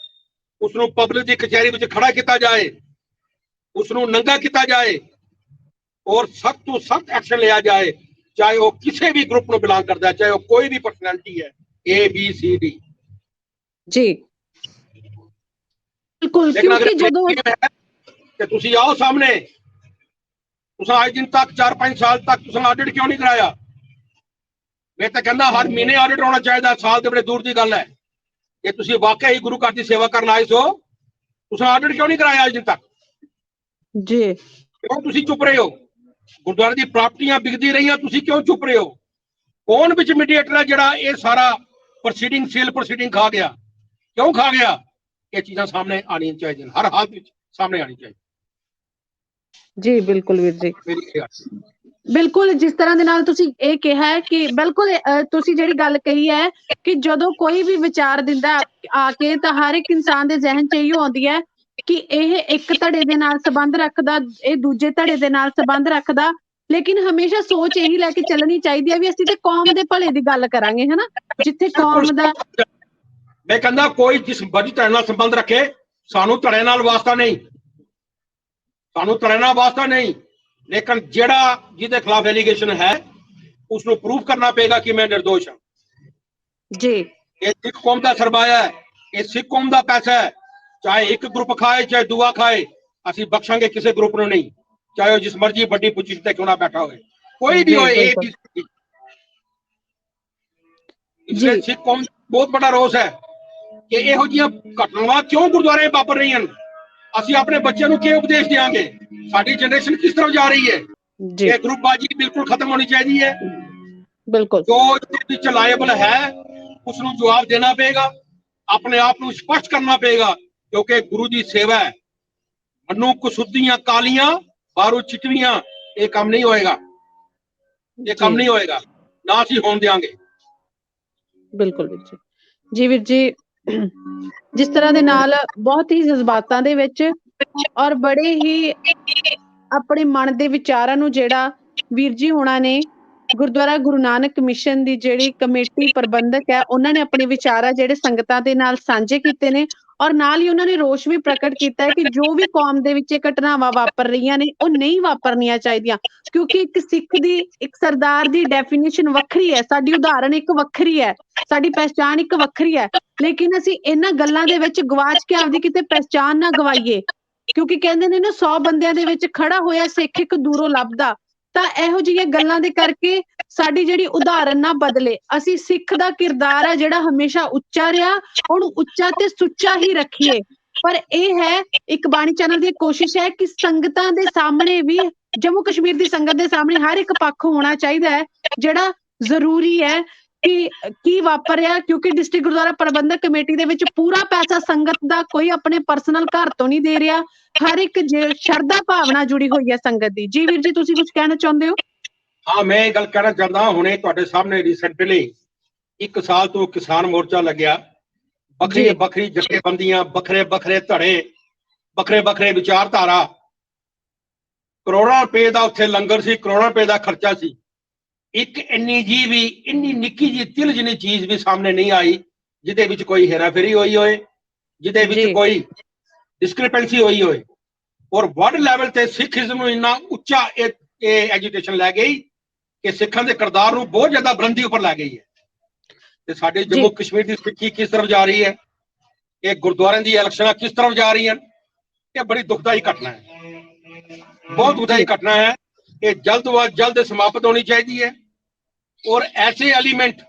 ਉਸ ਨੂੰ ਪਬਲਿਕ ਦੀ ਕਚਹਿਰੀ ਵਿੱਚ ਖੜਾ ਕੀਤਾ ਜਾਏ, ਉਸ ਨੂੰ ਨੰਗਾ ਕੀਤਾ ਜਾਏ ਔਰ ਸਖਤ ਤੋਂ ਸਖਤ ਐਕਸ਼ਨ ਲਿਆ ਜਾਏ, ਚਾਹੇ ਉਹ ਕਿਸੇ ਵੀ ਗਰੁੱਪ ਨੂੰ ਬਿਲੋਂਗ ਕਰਦਾ ਹੈ, ਚਾਹੇ ਉਹ ਕੋਈ ਵੀ ਪਰਸਨੈਲਿਟੀ ਹੈ ABCD ਜੀ। ਬਿਲਕੁਲ, ਕਿਉਂਕਿ ਜਦੋਂ ਕਿ ਤੁਸੀਂ ਆਓ ਸਾਹਮਣੇ, ਤੁਸੀਂ ਅੱਜ ਦਿਨ ਤੱਕ 4-5 ਸਾਲ ਤੱਕ ਤੁਸੀਂ ਆਡਿਟ ਕਿਉਂ ਨਹੀਂ ਕਰਾਇਆ? ਮੈਂ ਤਾਂ ਕਹਿੰਦਾ ਹਰ ਮਹੀਨੇ ਆਡਿਟ ਹੋਣਾ ਚਾਹੀਦਾ, ਸਾਲ ਦੇ ਬੜੇ ਦੂਰ ਦੀ ਗੱਲ ਹੈ। ਜੇ ਤੁਸੀਂ ਵਾਕਿਆ ਹੀ ਗੁਰੂ ਘਰ ਦੀ ਸੇਵਾ ਕਰਨ ਆਏ ਸੋ, ਤੁਸੀਂ ਆਡਿਟ ਕਿਉਂ ਨਹੀਂ ਕਰਾਇਆ ਅੱਜ ਦਿਨ ਤੱਕ ਜੀ? ਕਿਉਂ ਤੁਸੀਂ ਚੁੱਪ ਰਹੇ ਹੋ? ਗੁਰਦੁਆਰੇ ਦੀ ਪ੍ਰਾਪਰਟੀਆਂ ਵਿਕਦੀ ਰਹੀਆਂ, ਤੁਸੀਂ ਕਿਉਂ ਚੁੱਪ ਰਹੇ ਹੋ? ਕੌਣ ਵਿੱਚ ਮੀਡੀਏਟਰ ਹੈ ਜਿਹੜਾ ਇਹ ਸਾਰਾ ਪ੍ਰੋਸੀਡਿੰਗ ਸੇਲ ਪ੍ਰੋਸੀਡਿੰਗ ਖਾ ਗਿਆ? ਕਿਉਂ ਖਾ ਗਿਆ? ਇਹ ਚੀਜ਼ਾਂ ਸਾਹਮਣੇ ਆਉਣੀਆਂ ਚਾਹੀਦੀਆਂ, ਹਰ ਹਾਲਤ ਵਿੱਚ ਸਾਹਮਣੇ ਆਉਣੀ ਚਾਹੀਦੀ ਜੀ। ਬਿਲਕੁਲ ਵੀਰ ਜੀ, ਬਿਲਕੁਲ। ਜਿਸ ਤਰ੍ਹਾਂ ਦੇ ਨਾਲ ਤੁਸੀਂ ਇਹ ਕਿਹਾ ਹੈ ਕਿ ਬਿਲਕੁਲ ਤੁਸੀਂ ਜਿਹੜੀ ਗੱਲ ਕਹੀ ਹੈ ਕਿ ਜਦੋਂ ਕੋਈ ਵੀ ਵਿਚਾਰ ਦਿੰਦਾ ਆ ਕੇ ਤਾਂ ਹਰ ਇੱਕ ਇਨਸਾਨ ਦੇ ਜ਼ਿਹਨ 'ਚ ਇਹੋ ਆਉਂਦੀ ਹੈ ਕਿ ਇਹ ਇੱਕ ਧੜੇ ਦੇ ਨਾਲ ਸੰਬੰਧ ਰੱਖਦਾ, ਇਹ ਦੂਜੇ ਧੜੇ ਦੇ ਨਾਲ ਸੰਬੰਧ ਰੱਖਦਾ, ਲੇਕਿਨ ਹਮੇਸ਼ਾ ਸੋਚ ਇਹੀ ਲੈ ਕੇ ਚੱਲਣੀ ਚਾਹੀਦੀ ਹੈ ਵੀ ਅਸੀਂ ਤੇ ਕੌਮ ਦੇ ਭਲੇ ਦੀ ਗੱਲ ਕਰਾਂਗੇ, ਹਨਾ? ਜਿੱਥੇ ਕੌਮ ਦਾ, ਮੈਂ ਕਹਿੰਦਾ ਕੋਈ ਜਿਸ ਮਰਜ਼ੀ ਧੜੇ ਨਾਲ ਸੰਬੰਧ ਰੱਖੇ, ਸਾਨੂੰ ਧੜੇ ਨਾਲ ਵਾਸਤਾ ਨਹੀਂ, ਸਾਨੂੰ ਧੜੇ ਨਾਲ ਵਾਸਤਾ ਨਹੀਂ, ਲੇਕਿਨ ਜਿਹੜਾ ਜਿਹਦੇ ਖਿਲਾਫ ਐਲੀਗੇਸ਼ਨ ਹੈ ਉਸ ਨੂੰ ਪ੍ਰੂਫ ਕਰਨਾ ਪਏਗਾ ਕਿ ਮੈਂ ਨਿਰਦੋਸ਼ ਹਾਂ ਜੀ। ਇਹ ਸਿੱਖ ਕੌਮ ਦਾ ਸਰਮਾਇਆ ਹੈ, ਇਹ ਸਿੱਖ ਕੌਮ ਦਾ ਪੈਸਾ ਹੈ, ਚਾਹੇ ਇੱਕ ਗਰੁੱਪ ਖਾਏ ਚਾਹੇ ਦੂਆ ਖਾਏ, ਅਸੀਂ ਬਖਸ਼ਾਂਗੇ ਕਿਸੇ ਗਰੁੱਪ ਨੂੰ ਨਹੀਂ, ਚਾਹੇ ਉਹ ਜਿਸ ਮਰਜ਼ੀ ਵੱਡੀ ਪੋਜੀਸ਼ਨ ਤੇ ਕਿਉਂ ਨਾ ਬੈਠਾ ਹੋਵੇ, ਕੋਈ ਵੀ ਹੋਏ। ਇਹ ਸਿੱਖ ਕੌਮ ਦਾ ਬਹੁਤ ਵੱਡਾ ਰੋਸ ਹੈ ਕਿ ਇਹੋ ਜਿਹੀਆਂ ਘਟਨਾਵਾਂ ਕਿਉਂ ਗੁਰਦੁਆਰੇ ਵਾਪਰ ਰਹੀਆਂ ਹਨ। ਅਸੀਂ ਆਪਣੇ ਬੱਚਿਆਂ ਨੂੰ ਕੀ ਉਪਦੇਸ਼ ਦੇਵਾਂਗੇ? ਸਾਡੀ ਜਨਰੇਸ਼ਨ ਕਿਸ ਤਰ੍ਹਾਂ ਜਾ ਰਹੀ ਹੈ? ਇਹ ਗਰੁੱਪਬਾਜ਼ੀ ਬਿਲਕੁਲ ਖਤਮ ਹੋਣੀ ਚਾਹੀਦੀ ਹੈ। ਬਿਲਕੁਲ, ਜੋ ਵਿੱਚ ਲਾਇਬਲ ਹੈ ਉਸ ਨੂੰ ਜਵਾਬ ਦੇਣਾ ਪਏਗਾ, ਆਪਣੇ ਆਪ ਨੂੰ ਸਪਸ਼ਟ ਕਰਨਾ ਪਏਗਾ, ਕਿਉਂਕਿ ਗੁਰੂ ਦੀ ਸੇਵਾ ਹੈ। ਮਨੂ ਕੁਸੁੱਧੀਆਂ ਕਾਲੀਆਂ ਬਾਹਰੋਂ ਚਿੱਟੀਆਂ, ਇਹ ਕੰਮ ਨਹੀਂ ਹੋਏਗਾ, ਇਹ ਕੰਮ ਨਹੀਂ ਹੋਏਗਾ, ਨਾ ਅਸੀਂ ਹੋਣ ਦੇਵਾਂਗੇ। ਬਿਲਕੁਲ ਵੀਰ ਜੀ। ਜੀ ਵੀਰ ਜੀ, ਜਿਸ ਤਰ੍ਹਾਂ ਦੇ ਨਾਲ ਬਹੁਤ ਹੀ ਜਜ਼ਬਾਤਾਂ ਦੇ ਵਿੱਚ ਔਰ ਬੜੇ ਹੀ ਆਪਣੇ ਮਨ ਦੇ ਵਿਚਾਰਾਂ ਨੂੰ ਜਿਹੜਾ ਵੀਰ ਜੀ ਹੋਣਾ ਨੇ ਗੁਰਦੁਆਰਾ ਗੁਰੂ ਨਾਨਕ ਮਿਸ਼ਨ ਦੀ ਜਿਹੜੀ ਕਮੇਟੀ ਪ੍ਰਬੰਧਕ ਹੈ ਉਹਨਾਂ ਨੇ ਆਪਣੇ ਵਿਚਾਰ ਜਿਹੜੇ ਸੰਗਤਾਂ ਦੇ ਨਾਲ ਸਾਂਝੇ ਕੀਤੇ ਨੇ, ਔਰ ਨਾਲ ਹੀ ਉਹਨਾਂ ਨੇ ਰੋਸ਼ ਵੀ ਪ੍ਰਗਟ ਕੀਤਾ ਹੈ ਕਿ ਜੋ ਵੀ ਕੌਮ ਦੇ ਵਿੱਚ ਇਹ ਘਟਨਾਵਾਂ ਵਾਪਰ ਰਹੀਆਂ ਨੇ ਉਹ ਨਹੀਂ ਵਾਪਰਨੀਆਂ ਚਾਹੀਦੀਆਂ, ਕਿਉਂਕਿ ਇੱਕ ਸਿੱਖ ਦੀ, ਇੱਕ ਸਰਦਾਰ ਦੀ ਡੈਫੀਨੇਸ਼ਨ ਵੱਖਰੀ ਹੈ, ਸਾਡੀ ਉਦਾਹਰਣ ਇੱਕ ਵੱਖਰੀ ਹੈ, ਸਾਡੀ ਪਹਿਚਾਣ ਇੱਕ ਵੱਖਰੀ ਹੈ, ਲੇਕਿਨ ਅਸੀਂ ਇਹਨਾਂ ਗੱਲਾਂ ਦੇ ਵਿੱਚ ਗਵਾਚ ਕੇ ਆਪਦੀ ਕਿਤੇ ਪਹਿਚਾਣ ਨਾ ਗਵਾਈਏ। ਕਿਉਂਕਿ ਕਹਿੰਦੇ ਨੇ ਨਾ 100 ਬੰਦਿਆਂ ਦੇ ਵਿੱਚ ਖੜਾ ਹੋਇਆ ਸਿੱਖ ਇੱਕ ਦੂਰੋਂ ਲੱਭਦਾ। ਤਾਂ ਇਹੋ ਜਿਹੀਆਂ ਗੱਲਾਂ ਦੇ ਕਰਕੇ ਸਾਡੀ ਜਿਹੜੀ ਉਦਾਹਰਨ ਨਾ ਬਦਲੇ, ਅਸੀਂ ਸਿੱਖ ਦਾ ਕਿਰਦਾਰ ਆ ਜਿਹੜਾ ਹਮੇਸ਼ਾ ਉੱਚਾ ਰਿਹਾ, ਉਹਨੂੰ ਉੱਚਾ ਤੇ ਸੁੱਚਾ ਹੀ ਰੱਖੀਏ। ਪਰ ਇਹ ਹੈ ਇੱਕ ਬਾਣੀ ਚੈਨਲ ਦੀ ਕੋਸ਼ਿਸ਼ ਹੈ ਕਿ ਸੰਗਤਾਂ ਦੇ ਸਾਹਮਣੇ ਵੀ, ਜੰਮੂ ਕਸ਼ਮੀਰ ਦੀ ਸੰਗਤ ਦੇ ਸਾਹਮਣੇ ਹਰ ਇੱਕ ਪੱਖ ਹੋਣਾ ਚਾਹੀਦਾ ਹੈ ਜਿਹੜਾ ਜ਼ਰੂਰੀ ਹੈ ਕਿ ਕੀ ਵਾਪਰ ਰਿਹਾ। ਕਿਉਂਕਿ ਡਿਸਟ੍ਰਿਕਟ ਗੁਰਦੁਆਰਾ ਪ੍ਰਬੰਧਕ ਕਮੇਟੀ ਦੇ ਵਿੱਚ ਪੂਰਾ ਪੈਸਾ ਸੰਗਤ ਦਾ ਕੋਈ ਆਪਣੇ ਪਰਸਨਲ ਘਰ ਤੋਂ ਨਹੀਂ ਦੇ ਰਿਹਾ, ਹਰ ਇੱਕ ਸ਼ਰਧਾ ਭਾਵਨਾ ਜੁੜੀ ਹੋਈ ਹੈ ਸੰਗਤ ਦੀ। ਜੀ ਵੀਰ ਜੀ, ਤੁਸੀਂ ਕੁਝ ਕਹਿਣਾ ਚਾਹੁੰਦੇ ਹੋ? ਹਾਂ, ਮੈਂ ਇਹ ਗੱਲ ਕਹਿਣਾ ਚਾਹੁੰਦਾ, ਹੁਣੇ ਤੁਹਾਡੇ ਸਾਹਮਣੇ ਰੀਸੈਂਟਲੀ 1 ਸਾਲ ਤੋਂ ਕਿਸਾਨ ਮੋਰਚਾ ਲੱਗਿਆ, ਵੱਖਰੀ ਜਥੇਬੰਦੀਆਂ, ਵੱਖਰੇ ਧੜੇ, ਵੱਖਰੇ ਵਿਚਾਰਧਾਰਾ, ਕਰੋੜਾਂ ਰੁਪਏ ਦਾ ਉੱਥੇ ਲੰਗਰ ਸੀ, ਕਰੋੜਾਂ ਰੁਪਏ ਦਾ ਖਰਚਾ ਸੀ। ਇੱਕ ਇੰਨੀ ਨਿੱਕੀ ਜਿਹੀ ਤਿਲ ਜਿੰਨੀ ਚੀਜ਼ ਵੀ ਸਾਹਮਣੇ ਨਹੀਂ ਆਈ ਜਿਹਦੇ ਵਿੱਚ ਕੋਈ ਹੇਰਾਫੇਰੀ ਹੋਈ ਹੋਏ, ਜਿਹਦੇ ਵਿੱਚ ਕੋਈ ਡਿਸਕ੍ਰਿਪੈਂਸੀ ਹੋਈ ਹੋਏ। ਔਰ ਵਰਲਡ ਲੈਵਲ ਤੇ ਸਿੱਖੀਜ਼ਮ ਨੂੰ ਇੰਨਾ ਉੱਚਾ ਇਹ ਐਜੀਟੇਸ਼ਨ ਲੈ ਗਈ ਕਿ ਸਿੱਖਾਂ ਦੇ ਕਿਰਦਾਰ ਨੂੰ ਬਹੁਤ ਜ਼ਿਆਦਾ ਬੁਲੰਦੀ ਉੱਪਰ ਲੈ ਗਈ ਹੈ। ਤੇ ਸਾਡੇ ਜੰਮੂ ਕਸ਼ਮੀਰ ਦੀ ਸਿੱਖੀ ਕਿਸ ਤਰਫ ਜਾ ਰਹੀ ਹੈ, ਇਹ ਗੁਰਦੁਆਰਿਆਂ ਦੀ ਇਲੈਕਸ਼ਨਾਂ ਕਿਸ ਤਰਫ ਜਾ ਰਹੀਆਂ, ਇਹ ਬੜੀ ਦੁਖਦਾਈ ਘਟਨਾ ਹੈ, ਬਹੁਤ ਦੁਖਦਾਈ ਘਟਨਾ ਹੈ। ਇਹ ਜਲਦ ਤੋਂ ਜਲਦ ਸਮਾਪਤ ਹੋਣੀ ਚਾਹੀਦੀ ਹੈ। ਔਰ ਐਸੇ ਐਲੀਮੈਂਟ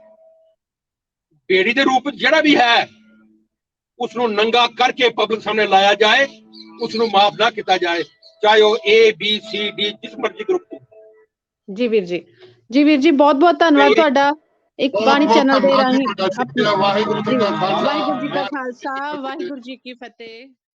ਬੇੜੀ ਦੇ ਰੂਪ ਜਿਹੜਾ ਵੀ ਹੈ ਉਸ ਨੂੰ ਨੰਗਾ ਕਰਕੇ ਪਬਲਿਕ ਸਾਹਮਣੇ ਲਾਇਆ ਜਾਏ, ਉਸ ਨੂੰ ਮਾਫ ਨਾ ਕੀਤਾ ਜਾਏ, ਚਾਹੇ ਉਹ ABCD ਜਿਸ ਮਰਜ਼ੀ ਗਰੁੱਪ। ਜੀ ਵੀਰ ਜੀ ਬਹੁਤ ਧੰਨਵਾਦ ਤੁਹਾਡਾ ਇੱਕ ਬਾਣੀ ਚੈਨਲ ਦੇ ਰਾਹੀਂ। ਵਾਹਿਗੁਰੂ ਜੀ ਕਾ ਖਾਲਸਾ, ਵਾਹਿਗੁਰੂ ਜੀ ਕੀ ਫਤਿਹ।